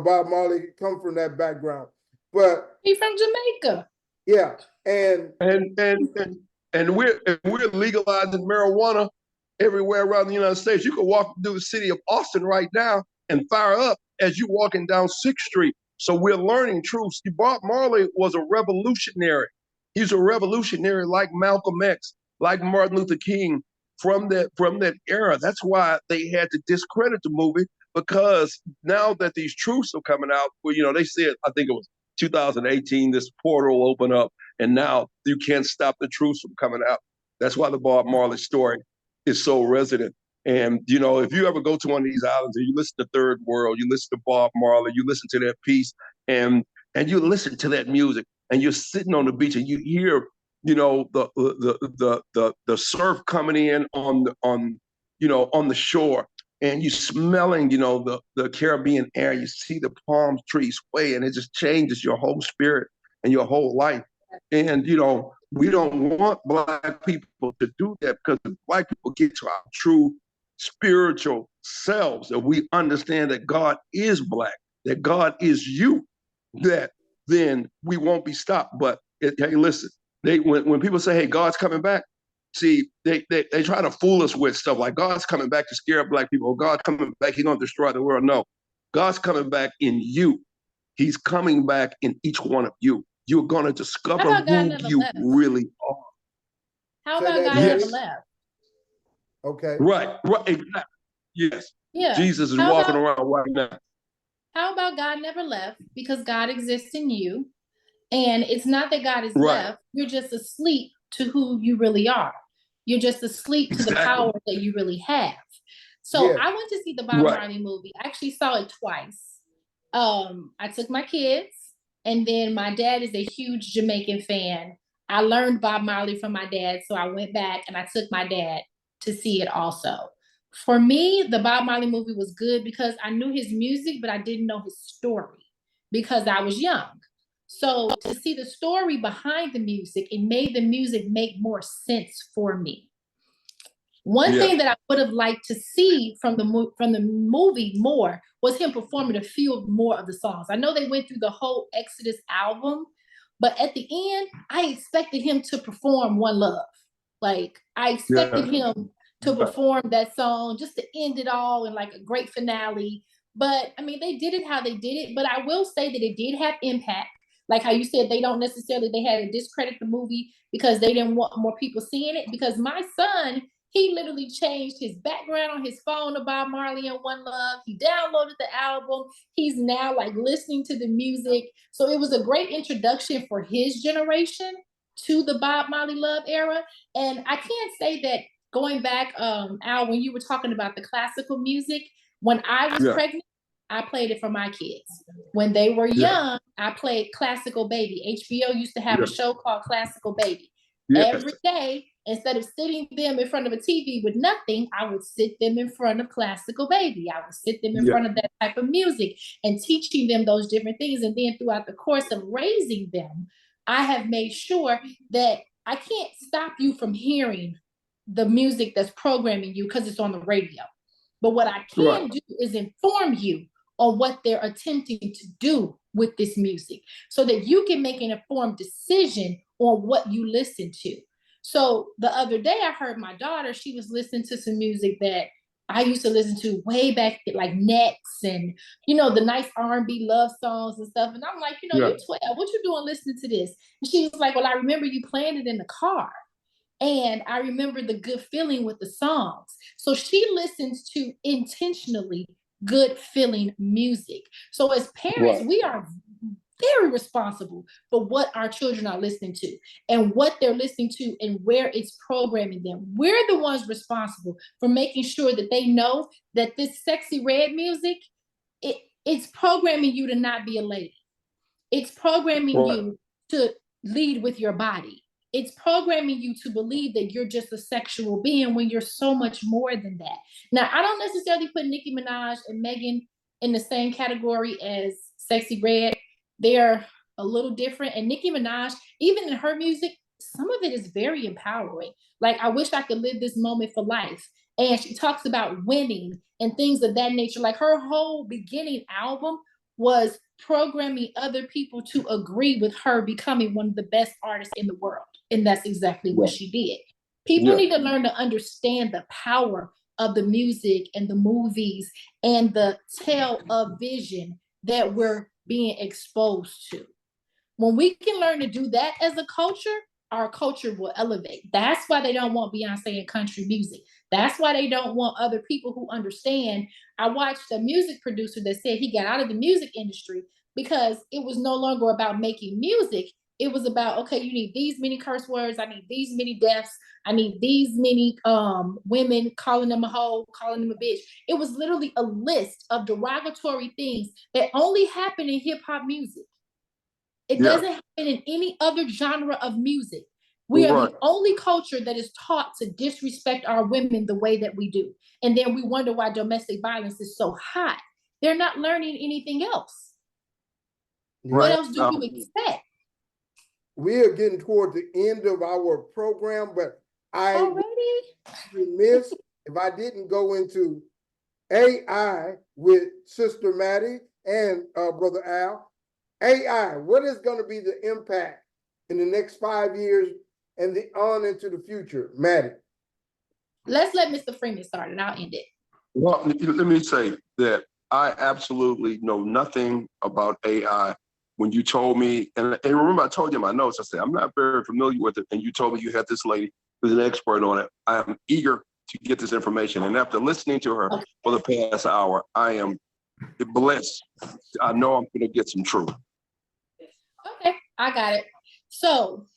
Bob Marley come from that background, but he's from Jamaica. Yeah, and we're legalizing marijuana everywhere around the United States. You can walk through the city of Austin right now and fire up as you're walking down 6th Street. So we're learning truth. See, Bob Marley was a revolutionary. He's a revolutionary like Malcolm X, like Martin Luther King from that era. That's why they had to discredit the movie, because now that these truths are coming out, well, they said, I think it was 2018, this portal opened up, and now you can't stop the truths from coming out. That's why the Bob Marley story is so resonant. And, if you ever go to one of these islands and you listen to Third World, you listen to Bob Marley, you listen to that piece, and you listen to that music, and you're sitting on the beach and you hear, the surf coming in on the shore, and you smelling, the Caribbean air, you see the palm trees sway, and it just changes your whole spirit and your whole life. And, we don't want Black people to do that, because if Black people get to our true spiritual selves, and we understand that God is Black, that God is you, that then we won't be stopped. But hey, listen, when people say, hey, God's coming back, see, they try to fool us with stuff like God's coming back to scare Black people. God's coming back, he's going to destroy the world. No, God's coming back in you. He's coming back in each one of you. You're going to discover who you really are. How about God never left? Okay. Right, exactly. Yes. Yeah. Jesus is walking around right now. How about God never left? Because God exists in you. And it's not that God is left. You're just asleep to who you really are. You're just asleep to the power that you really have. So I went to see the Bob Marley movie. I actually saw it twice. I took my kids, and then my dad is a huge Jamaican fan. I learned Bob Marley from my dad, so I went back and I took my dad to see it also. For me, the Bob Marley movie was good because I knew his music, but I didn't know his story because I was young. So to see the story behind the music, it made the music make more sense for me. One thing that I would have liked to see from the movie more was him performing a few more of the songs. I know they went through the whole Exodus album, but at the end, I expected him to perform One Love. Like, I expected him to perform that song just to end it all in like a great finale. But I mean, they did it how they did it. But I will say that it did have impact. Like how you said, they had to discredit the movie because they didn't want more people seeing it. Because my son, he literally changed his background on his phone to Bob Marley and One Love. He downloaded the album. He's now like listening to the music. So it was a great introduction for his generation to the Bob Marley Love era. And I can't say that going back, Al, when you were talking about the classical music, when I was pregnant, I played it for my kids. When they were young, I played Classical Baby. HBO used to have a show called Classical Baby. Every day, instead of sitting them in front of a TV with nothing, I would sit them in front of Classical Baby. I would sit them in front of that type of music and teaching them those different things. And then throughout the course of raising them, I have made sure that I can't stop you from hearing the music that's programming you because it's on the radio. But what I can do is inform you on what they're attempting to do with this music so that you can make an informed decision on what you listen to. So the other day I heard my daughter, she was listening to some music that I used to listen to way back, like Next and, you know, the nice R&B love songs and stuff. And I'm like, you know, you're 12, what you doing listening to this? And she was like, well, I remember you playing it in the car. And I remember the good feeling with the songs. So she listens to intentionally good feeling music. So as parents, we are very responsible for what our children are listening to and what they're listening to and where it's programming them. We're the ones responsible for making sure that they know that this sexy red music, it's programming you to not be a lady. It's programming you to lead with your body. It's programming you to believe that you're just a sexual being when you're so much more than that. Now, I don't necessarily put Nicki Minaj and Megan in the same category as Sexy Red. They're a little different. And Nicki Minaj, even in her music, some of it is very empowering. Like, I wish I could live this moment for life. And she talks about winning and things of that nature. Like, her whole beginning album was programming other people to agree with her becoming one of the best artists in the world. And that's exactly what she did. People need to learn to understand the power of the music and the movies and the tale of vision that we're being exposed to. When we can learn to do that as a culture, our culture will elevate. That's why they don't want Beyonce in country music. That's why they don't want other people who understand. I watched a music producer that said he got out of the music industry because it was no longer about making music. It was about, okay, you need these many curse words. I need these many deaths. I need these many women calling them a hoe, calling them a bitch. It was literally a list of derogatory things that only happen in hip hop music. It doesn't happen in any other genre of music. We are the only culture that is taught to disrespect our women the way that we do. And then we wonder why domestic violence is so high. They're not learning anything else. What else do you expect? We are getting toward the end of our program, but I would be remiss if I didn't go into AI with Sister Mattie and Brother Al. AI, what is going to be the impact in the next 5 years and on into the future? Mattie. Let's let Mr. Freeman start and I'll end it. Well, let me say that I absolutely know nothing about AI. When you told me, and remember I told you in my notes, I said, I'm not very familiar with it. And you told me you had this lady who's an expert on it. I am eager to get this information. And after listening to her for the past hour, I am blessed. I know I'm going to get some truth. Okay, I got it. So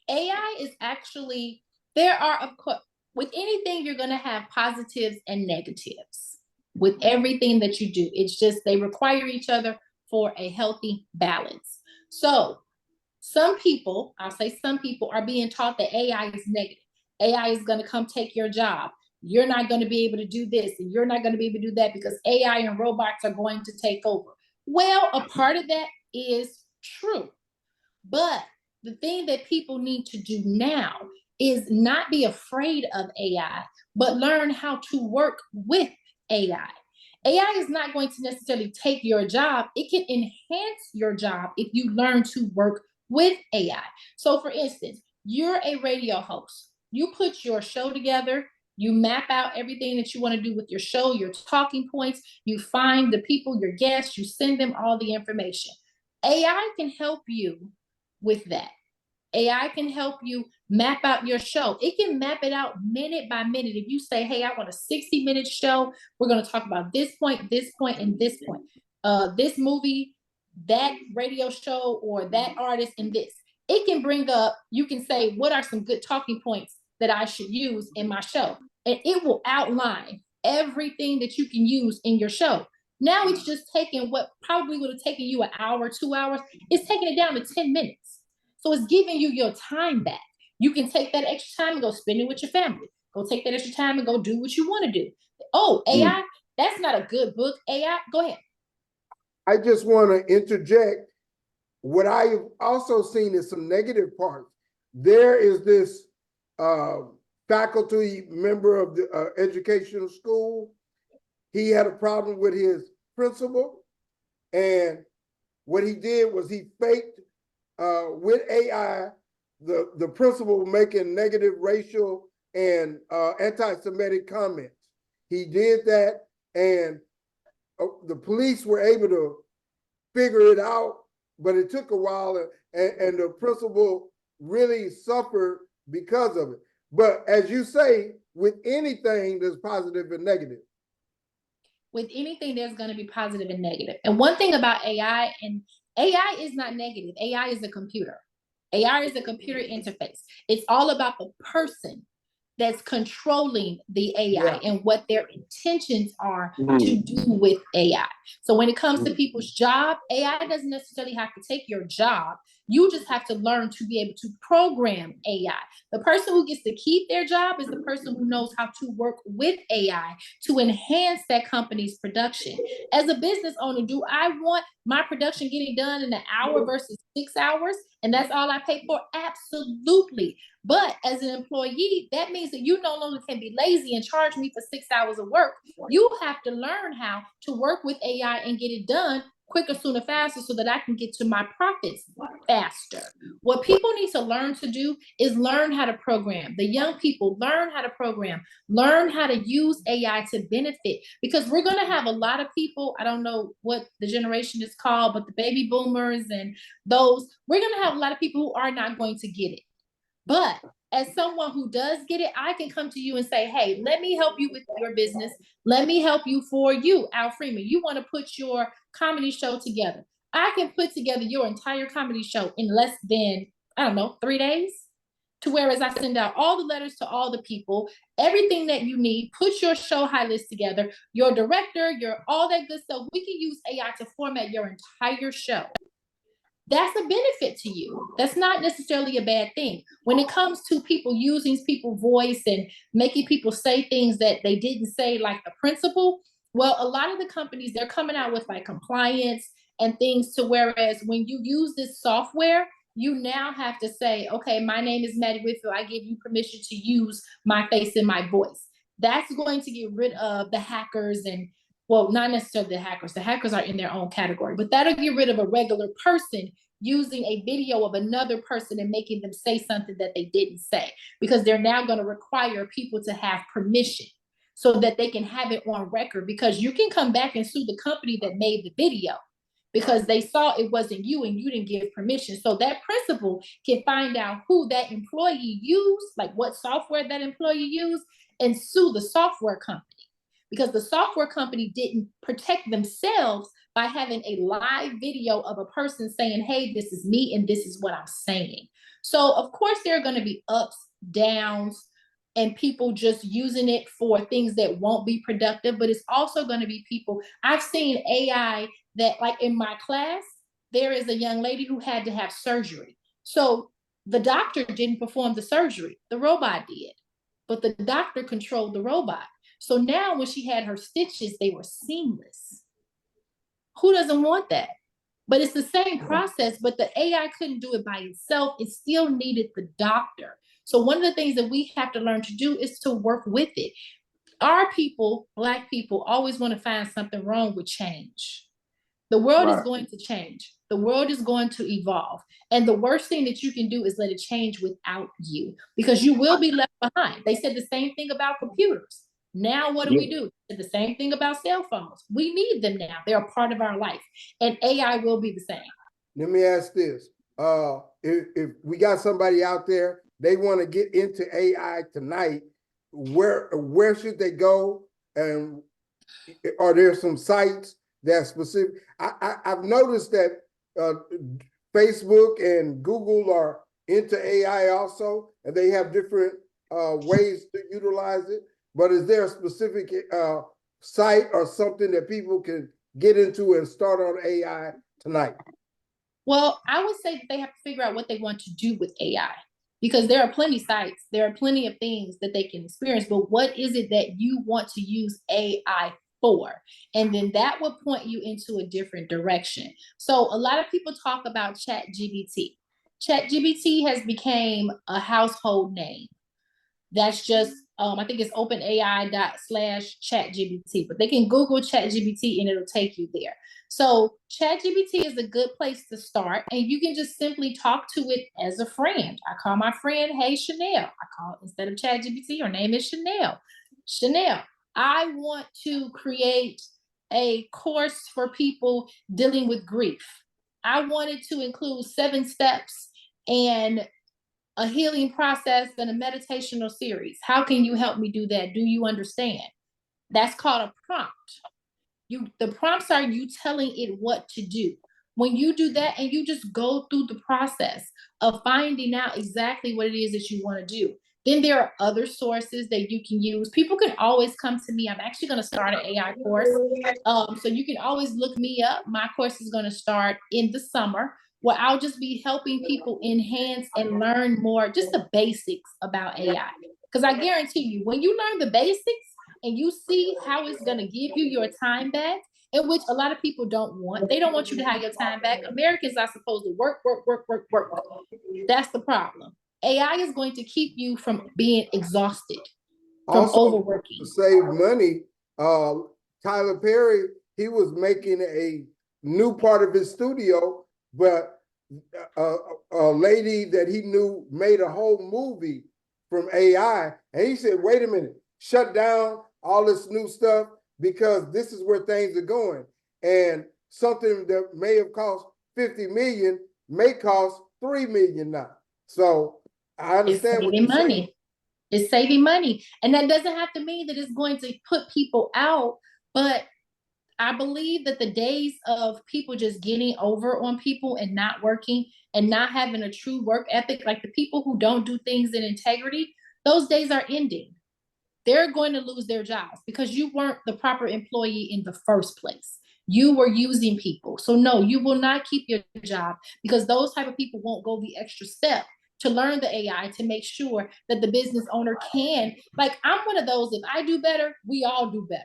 AI is actually, there are, of course, with anything, you're going to have positives and negatives with everything that you do. It's just they require each other for a healthy balance. So some people, I'll say some people, are being taught that AI is negative. AI is going to come take your job. You're not going to be able to do this and you're not going to be able to do that because AI and robots are going to take over. Well, a part of that is true. But the thing that people need to do now is not be afraid of AI, but learn how to work with AI. AI is not going to necessarily take your job. It can enhance your job if you learn to work with AI. So for instance, you're a radio host. You put your show together. You map out everything that you want to do with your show, your talking points. You find the people, your guests. You send them all the information. AI can help you with that. AI can help you map out your show. It can map it out minute by minute. If you say, hey, I want a 60-minute show, we're going to talk about this point, and this point. This movie, that radio show, or that artist, and this. It can bring up, you can say, what are some good talking points that I should use in my show? And it will outline everything that you can use in your show. Now it's just taking what probably would have taken you an hour, 2 hours. It's taking it down to 10 minutes. So it's giving you your time back. You can take that extra time and go spend it with your family. Go take that extra time and go do what you want to do. Oh, AI, that's not a good book. AI, go ahead. I just want to interject. What I've also seen is some negative parts. There is this faculty member of the educational school. He had a problem with his principal. And what he did was he faked with AI, the principal making negative racial and anti-Semitic comments. He did that, and the police were able to figure it out, but it took a while, and the principal really suffered because of it. But as you say, with anything, there's positive and negative. With anything, there's going to be positive and negative. And one thing about AI, and AI is not negative. AI is a computer. AI is a computer interface. It's all about the person that's controlling the AI and what their intentions are to do with AI. So when it comes to people's job, AI doesn't necessarily have to take your job. You just have to learn to be able to program AI. The person who gets to keep their job is the person who knows how to work with AI to enhance that company's production. As a business owner, do I want my production getting done in an hour versus 6 hours? And that's all I pay for? Absolutely. But as an employee, that means that you no longer can be lazy and charge me for 6 hours of work. You have to learn how to work with AI and get it done quicker, sooner, faster, so that I can get to my profits faster. What people need to learn to do is learn how to program. The young people learn how to program, learn how to use AI to benefit, because we're going to have a lot of people, I don't know what the generation is called, but the baby boomers and those, we're going to have a lot of people who are not going to get it. But as someone who does get it, I can come to you and say, hey, let me help you with your business. Let me help you for you, Al Freeman. You want to put your comedy show together. I can put together your entire comedy show in less than, 3 days. To whereas I send out all the letters to all the people, everything that you need, put your show high list together, your director, your all that good stuff. We can use AI to format your entire show. That's a benefit to you. That's not necessarily a bad thing. When it comes to people using people's voice and making people say things that they didn't say, like the principal, well, a lot of the companies, they're coming out with like compliance and things to whereas when you use this software, you now have to say, okay, my name is Mattie Whitfield. I give you permission to use my face and my voice. That's going to get rid of the hackers and well, not necessarily the hackers. The hackers are in their own category, but that'll get rid of a regular person using a video of another person and making them say something that they didn't say, because they're now going to require people to have permission so that they can have it on record, because you can come back and sue the company that made the video because they saw it wasn't you and you didn't give permission. So that principal can find out who that employee used, like what software that employee used, and sue the software company, because the software company didn't protect themselves by having a live video of a person saying, hey, this is me and this is what I'm saying. So of course there are going to be ups, downs, and people just using it for things that won't be productive, but it's also going to be people. I've seen AI that, like in my class, there is a young lady who had to have surgery. So the doctor didn't perform the surgery, the robot did, but the doctor controlled the robot. So now when she had her stitches, they were seamless. Who doesn't want that? But it's the same process, but the AI couldn't do it by itself. It still needed the doctor. So one of the things that we have to learn to do is to work with it. Our people, Black people, always want to find something wrong with change. The world is going to change. The world is going to evolve. And the worst thing that you can do is let it change without you, because you will be left behind. They said the same thing about computers. Now, what do we do? The same thing about cell phones. We need them now. They're a part of our life. And AI will be the same. Let me ask this. If we got somebody out there, they want to get into AI tonight, where should they go? And are there some sites that specific? I've noticed that Facebook and Google are into AI also, and they have different ways to utilize it. But is there a specific site or something that people can get into and start on AI tonight? Well, I would say that they have to figure out what they want to do with AI, because there are plenty of sites, there are plenty of things that they can experience, but what is it that you want to use AI for? And then that will point you into a different direction. So a lot of people talk about ChatGPT. ChatGPT has become a household name. That's just, I think it's openai.com/ChatGPT, but they can Google ChatGPT and it'll take you there. So ChatGPT is a good place to start, and you can just simply talk to it as a friend. I call my friend, hey, Chanel. I call, instead of ChatGPT, her name is Chanel. Chanel, I want to create a course for people dealing with grief. I wanted to include 7 steps and a healing process and a meditational series. How can you help me do that? Do you understand? That's called a prompt. The prompts are you telling it what to do. When you do that and you just go through the process of finding out exactly what it is that you want to do, then there are other sources that you can use. People can always come to me. I'm actually going to start an AI course. So you can always look me up. My course is going to start in the summer, where I'll just be helping people enhance and learn more, just the basics about AI. Because I guarantee you, when you learn the basics and you see how it's going to give you your time back, in which a lot of people don't want. They don't want you to have your time back. Americans are supposed to work. That's the problem. AI is going to keep you from being exhausted, from Also, overworking. to save money, Tyler Perry, he was making a new part of his studio, but a lady that he knew made a whole movie from AI. And he said, wait a minute, shut down all this new stuff, because this is where things are going. And something that may have cost 50 million may cost 3 million now. So I understand what you're saying. It's saving money. And that doesn't have to mean that it's going to put people out, but I believe that the days of people just getting over on people and not working and not having a true work ethic, like the people who don't do things in integrity, those days are ending. They're going to lose their jobs because you weren't the proper employee in the first place. You were using people. So no, you will not keep your job, because those type of people won't go the extra step to learn the AI to make sure that the business owner can, like, I'm one of those, if I do better, we all do better.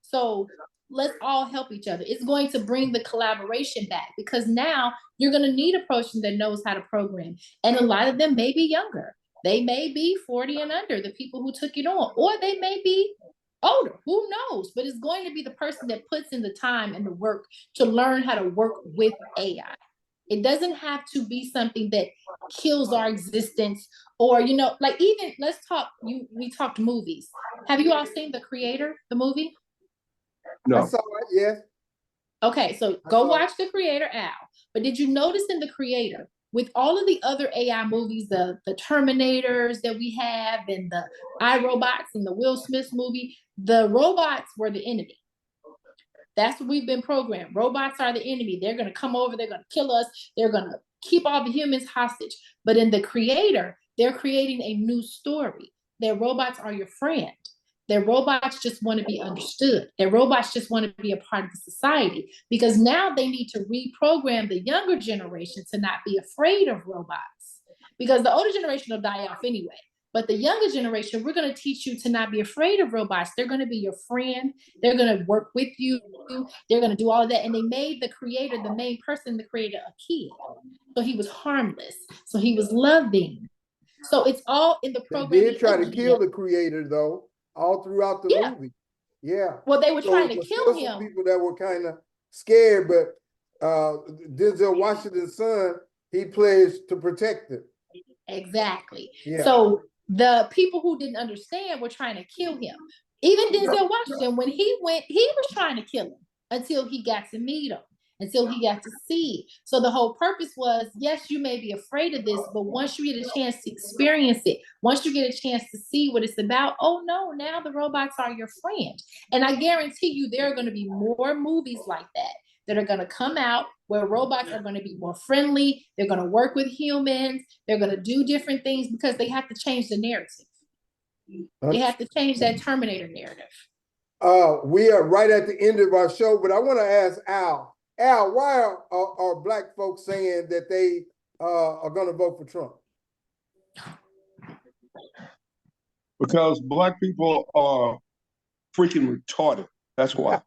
So let's all help each other. It's going to bring the collaboration back, because now you're going to need a person that knows how to program. And a lot of them may be younger. They may be 40 and under, the people who took it on, or they may be older, who knows? But it's going to be the person that puts in the time and the work to learn how to work with AI. It doesn't have to be something that kills our existence, or, you know, like, even let's talk, we talked movies. Have you all seen The Creator, the movie? I No. saw it, yes. Okay, so go watch The Creator, Al. But did you notice in The Creator, with all of the other AI movies, the Terminators that we have, and the iRobots and the Will Smith movie, the robots were the enemy. That's what we've been programmed. Robots are the enemy. They're going to come over. They're going to kill us. They're going to keep all the humans hostage. But in The Creator, they're creating a new story. Their robots are your friend. Their robots just want to be understood. Their robots just want to be a part of the society, because now they need to reprogram the younger generation to not be afraid of robots, because the older generation will die off anyway. But the younger generation, we're going to teach you to not be afraid of robots. They're going to be your friend. They're going to work with you. They're going to do all of that. And they made the creator, the main person, the creator, a kid. So he was harmless. So he was loving. So it's all in the program. They did try to kill the creator, though, all throughout the movie. Yeah. Well, they were trying to kill him. Some people that were kind of scared, but Denzel Washington's son, he pledged to protect them. Exactly. Yeah. So the people who didn't understand were trying to kill him. Even Denzel Washington, when he went, he was trying to kill him until he got to meet him, until he got to see. So the whole purpose was, yes, you may be afraid of this, but once you get a chance to experience it, once you get a chance to see what it's about, oh no, now the robots are your friend. And I guarantee you there are going to be more movies like that are going to come out where robots are going to be more friendly. They're going to work with humans. They're going to do different things, because they have to change the narrative. They have to change that Terminator narrative. We are right at the end of our show, but I want to ask Al. Al, why are Black folks saying that they are going to vote for Trump? Because Black people are freaking retarded. That's why.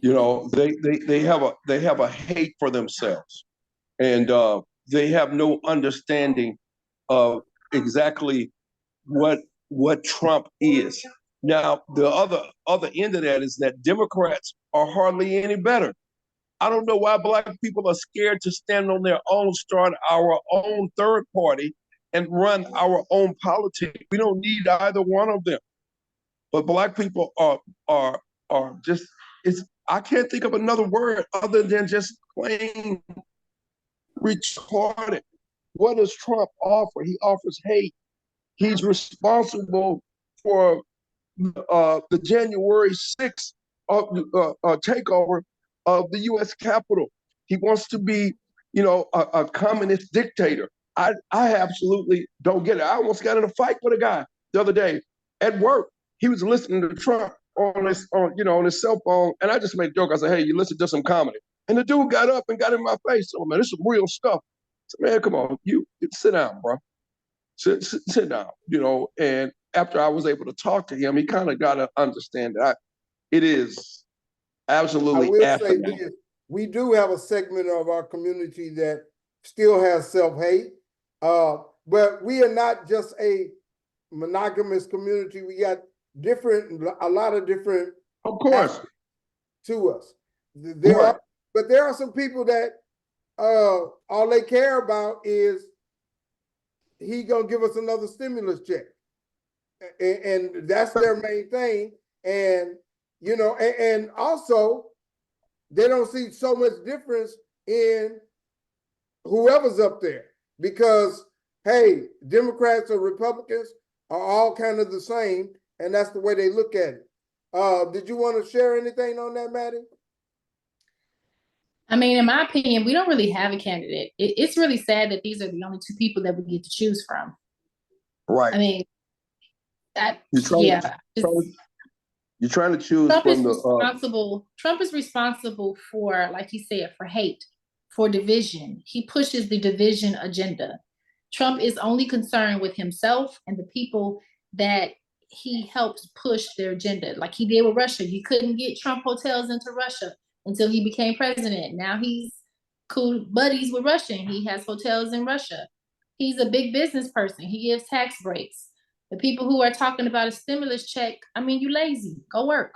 You know, they have a hate for themselves, and they have no understanding of exactly what Trump is. Now, the other end of that is that Democrats are hardly any better. I don't know why Black people are scared to stand on their own, start our own third party, and run our own politics. We don't need either one of them. But Black people are just, I can't think of another word other than just plain retarded. What does Trump offer? He offers hate. He's responsible for the January 6th takeover of the U.S. Capitol. He wants to be, a communist dictator. I absolutely don't get it. I almost got in a fight with a guy the other day at work. He was listening to Trump on his cell phone, and I just made a joke. I said, "Hey, you listen to some comedy?" And the dude got up and got in my face. "Oh man, this is real stuff." I said, "Man, come on, you sit down, bro. Sit down." And after I was able to talk to him, he kind of got to understand that it is absolutely. I will say this: we do have a segment of our community that still has self-hate, but we are not just a monogamous community. We got a lot of different, of course, to us. There are some people that all they care about is he gonna give us another stimulus check, and that's their main thing. And and also they don't see so much difference in whoever's up there, because hey, Democrats or Republicans are all kind of the same. And that's the way they look at it. Did you want to share anything on that, Mattie? I mean, in my opinion, we don't really have a candidate. It's really sad that these are the only two people that we get to choose from. Right. I mean, you're trying to choose Trump from is the responsible. Trump is responsible for, like you said, for hate, for division. He pushes the division agenda. Trump is only concerned with himself and the people that he helps push their agenda, like he did with Russia. You couldn't get Trump hotels into Russia until he became president. Now he's cool buddies with Russia, and he has hotels in Russia. He's a big business person. He gives tax breaks. The people who are talking about a stimulus check, I mean, you lazy. Go work.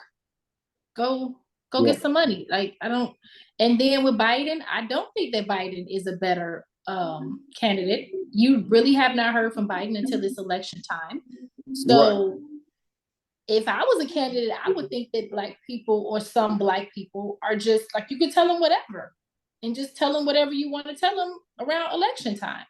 Go get some money. Like, I don't. And then with Biden, I don't think that Biden is a better candidate. You really have not heard from Biden until this election time. So if I was a candidate, I would think that Black people or some Black people are just like, you can tell them whatever and just tell them whatever you want to tell them around election time.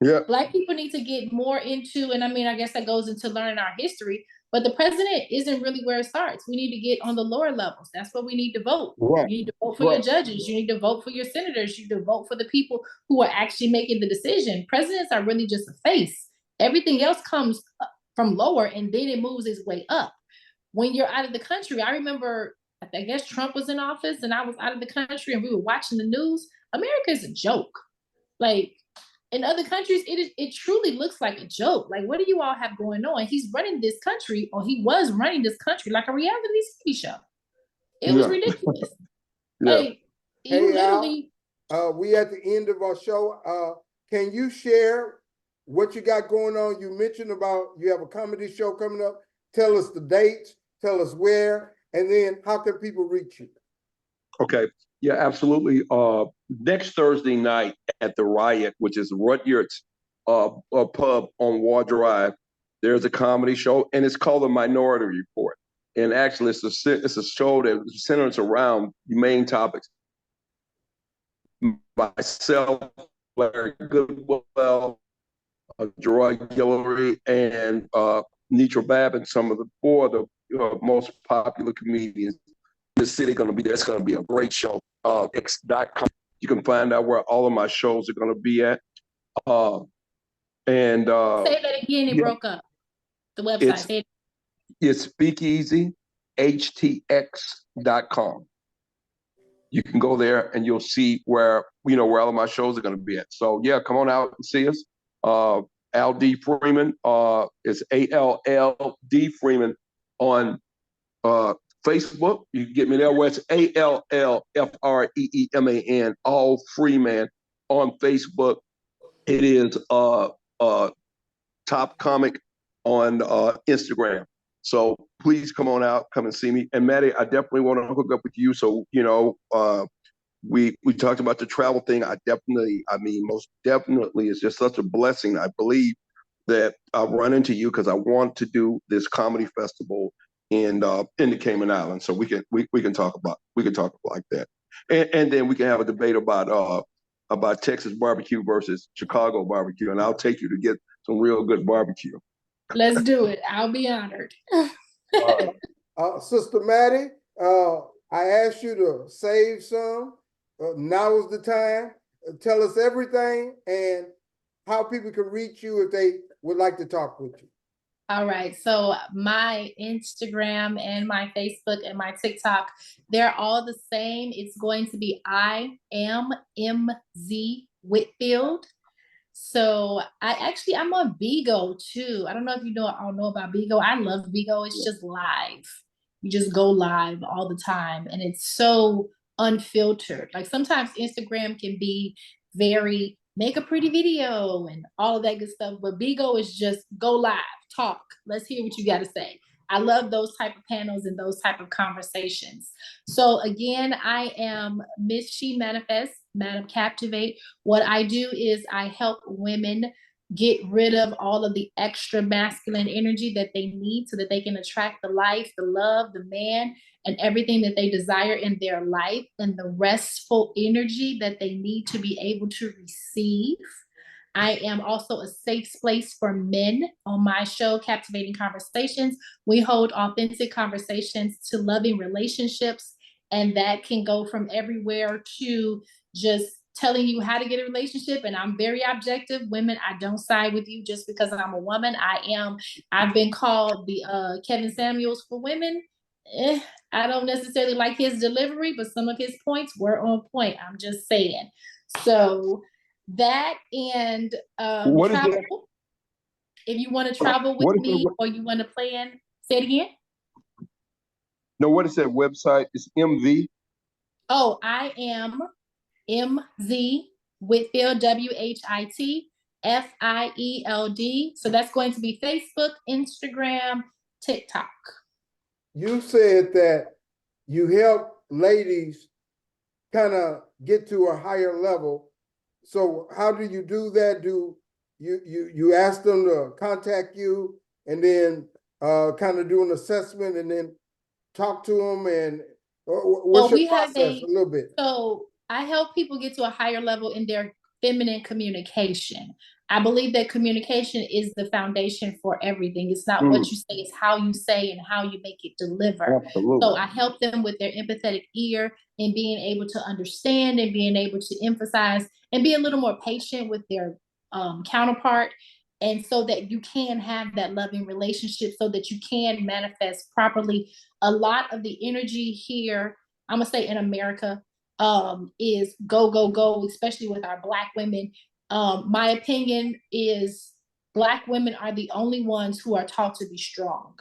Yeah. Black people need to get more into, and I mean, I guess that goes into learning our history, but the president isn't really where it starts. We need to get on the lower levels. That's where we need to vote. You need to vote for your judges. You need to vote for your senators. You need to vote for the people who are actually making the decision. Presidents are really just a face. Everything else comes from lower, and then it moves its way up. When you're out of the country, I remember, I guess Trump was in office and I was out of the country and we were watching the news. America is a joke. Like, in other countries, it truly looks like a joke. Like, what do you all have going on? He's running this country, or he was running this country like a reality TV show. It was ridiculous. Like, you literally. We at the end of our show. Can you share what you got going on? You mentioned about you have a comedy show coming up. Tell us the dates, tell us where, and then how can people reach you? Okay. Yeah, absolutely. Next Thursday night at the Riot, which is Rudyard's pub on War Drive, there's a comedy show, and it's called The Minority Report. And actually, it's a show that centers around the main topics. Myself, Larry Goodwell, Gerard Guillory, and Nitra Babin, some of the four of the most popular comedians in the city, going to be there. It's going to be a great show. X.com. You can find out where all of my shows are going to be at. Say that again. It broke up. The website. It's speakeasyhtx.com. You can go there and you'll see where all of my shows are going to be at. So yeah, come on out and see us. Al D. Freeman is ALLD Freeman on Facebook. You can get me there where it's ALLFREEMAN, all Freeman on Facebook. It is Top Comic on Instagram. So please come on out, come and see me. And Mattie, I definitely want to hook up with you. So, we talked about the travel thing. most definitely, it's just such a blessing. I believe that I've run into you because I want to do this comedy festival in the Cayman Islands. So we can talk like that. And then we can have a debate about Texas barbecue versus Chicago barbecue. And I'll take you to get some real good barbecue. Let's do it. I'll be honored. Sister Mattie, I asked you to save some. Now is the time. Tell us everything and how people can reach you if they would like to talk with you. All right. So my Instagram and my Facebook and my TikTok, they're all the same. It's going to be I am MZ Whitfield. So I'm on Bigo too. I don't know if you all know about Bigo. I love Bigo. It's just live. You just go live all the time. And it's so unfiltered. Like sometimes Instagram can be very make a pretty video and all of that good stuff. But Bigo is just go live, talk. Let's hear what you got to say. I love those type of panels and those type of conversations. So again, I am Miss She Manifest, Madam Captivate. What I do is I help women get rid of all of the extra masculine energy that they need so that they can attract the life, the love, the man, and everything that they desire in their life, and the restful energy that they need to be able to receive. I am also a safe place for men on my show, Captivating Conversations. We hold authentic conversations to loving relationships, and that can go from everywhere to just telling you how to get a relationship. And I'm very objective. Women, I don't side with you just because I'm a woman. I've been called the Kevin Samuels for women. I don't necessarily like his delivery, but some of his points were on point. I'm just saying. So that and travel. If you want to travel with me or you want to plan, say it again. No, what is that website? It's MV. Oh, I am MZ Whitfield, WHIT. FIELD. So that's going to be Facebook, Instagram, TikTok. You said that you help ladies kind of get to a higher level. So how do you do that? Do you ask them to contact you and then kind of do an assessment and then talk to them, and what's your process a little bit? So I help people get to a higher level in their feminine communication. I believe that communication is the foundation for everything. It's not what you say, it's how you say and how you make it deliver. Absolutely. So I help them with their empathetic ear and being able to understand and being able to emphasize and be a little more patient with their counterpart. And so that you can have that loving relationship, so that you can manifest properly. A lot of the energy here, I'm gonna say in America, is go, go, go, especially with our Black women. My opinion is Black women are the only ones who are taught to be strong.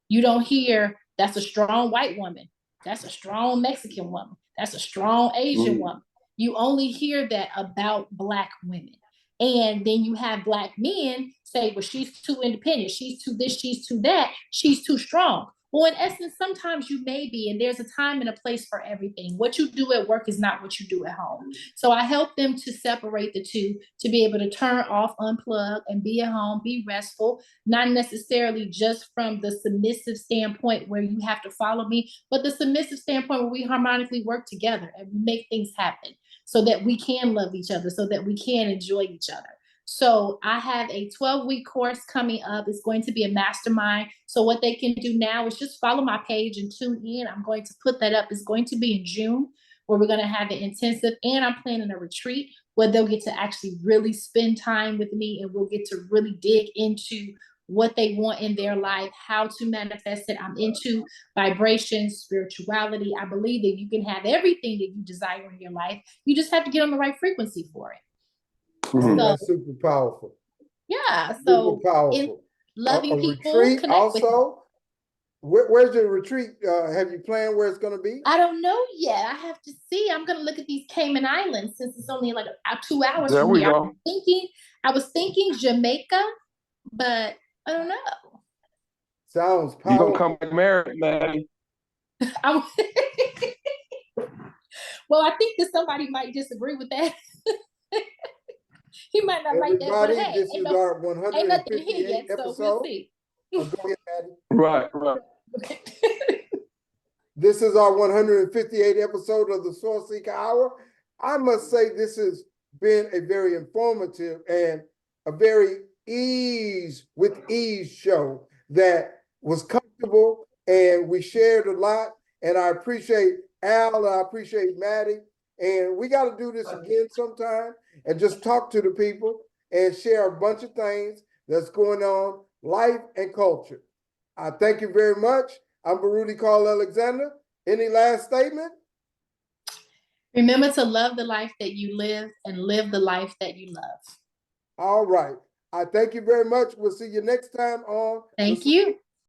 You don't hear that's a strong white woman, that's a strong Mexican woman, that's a strong Asian woman. You only hear that about Black women. And then you have Black men say, well, she's too independent, she's too this, she's too that, she's too strong. Well, in essence, sometimes you may be, and there's a time and a place for everything. What you do at work is not what you do at home. So I help them to separate the two, to be able to turn off, unplug, and be at home, be restful, not necessarily just from the submissive standpoint where you have to follow me, but the submissive standpoint where we harmonically work together and we make things happen so that we can love each other, so that we can enjoy each other. So I have a 12-week course coming up. It's going to be a mastermind. So what they can do now is just follow my page and tune in. I'm going to put that up. It's going to be in June, where we're going to have an intensive, and I'm planning a retreat where they'll get to actually really spend time with me, and we'll get to really dig into what they want in their life, how to manifest it. I'm into vibration, spirituality. I believe that you can have everything that you desire in your life. You just have to get on the right frequency for it. Oh, that's super powerful. Yeah, so super powerful. Loving people, retreat connect also. Where's your retreat? Have you planned where it's going to be? I don't know yet. I have to see. I'm going to look at these Cayman Islands, since it's only like 2 hours there from we here. go. I was thinking Jamaica, but I don't know. Sounds powerful. You're going to come back married, Mattie. Well, I think that somebody might disagree with that. He might not like that, but hey, this is our 158th episode. So we'll see. Go ahead, Mattie. Right. This is our 158th episode of the Sourceseeker Hour. I must say this has been a very informative and a very ease show that was comfortable, and we shared a lot. And I appreciate Al, and I appreciate Mattie. And we got to do this again sometime and just talk to the people and share a bunch of things that's going on, life and culture. I thank you very much. I'm Baruti Carl Alexander. Any last statement? Remember to love the life that you live and live the life that you love. All right. I thank you very much. We'll see you next time on. Thank you.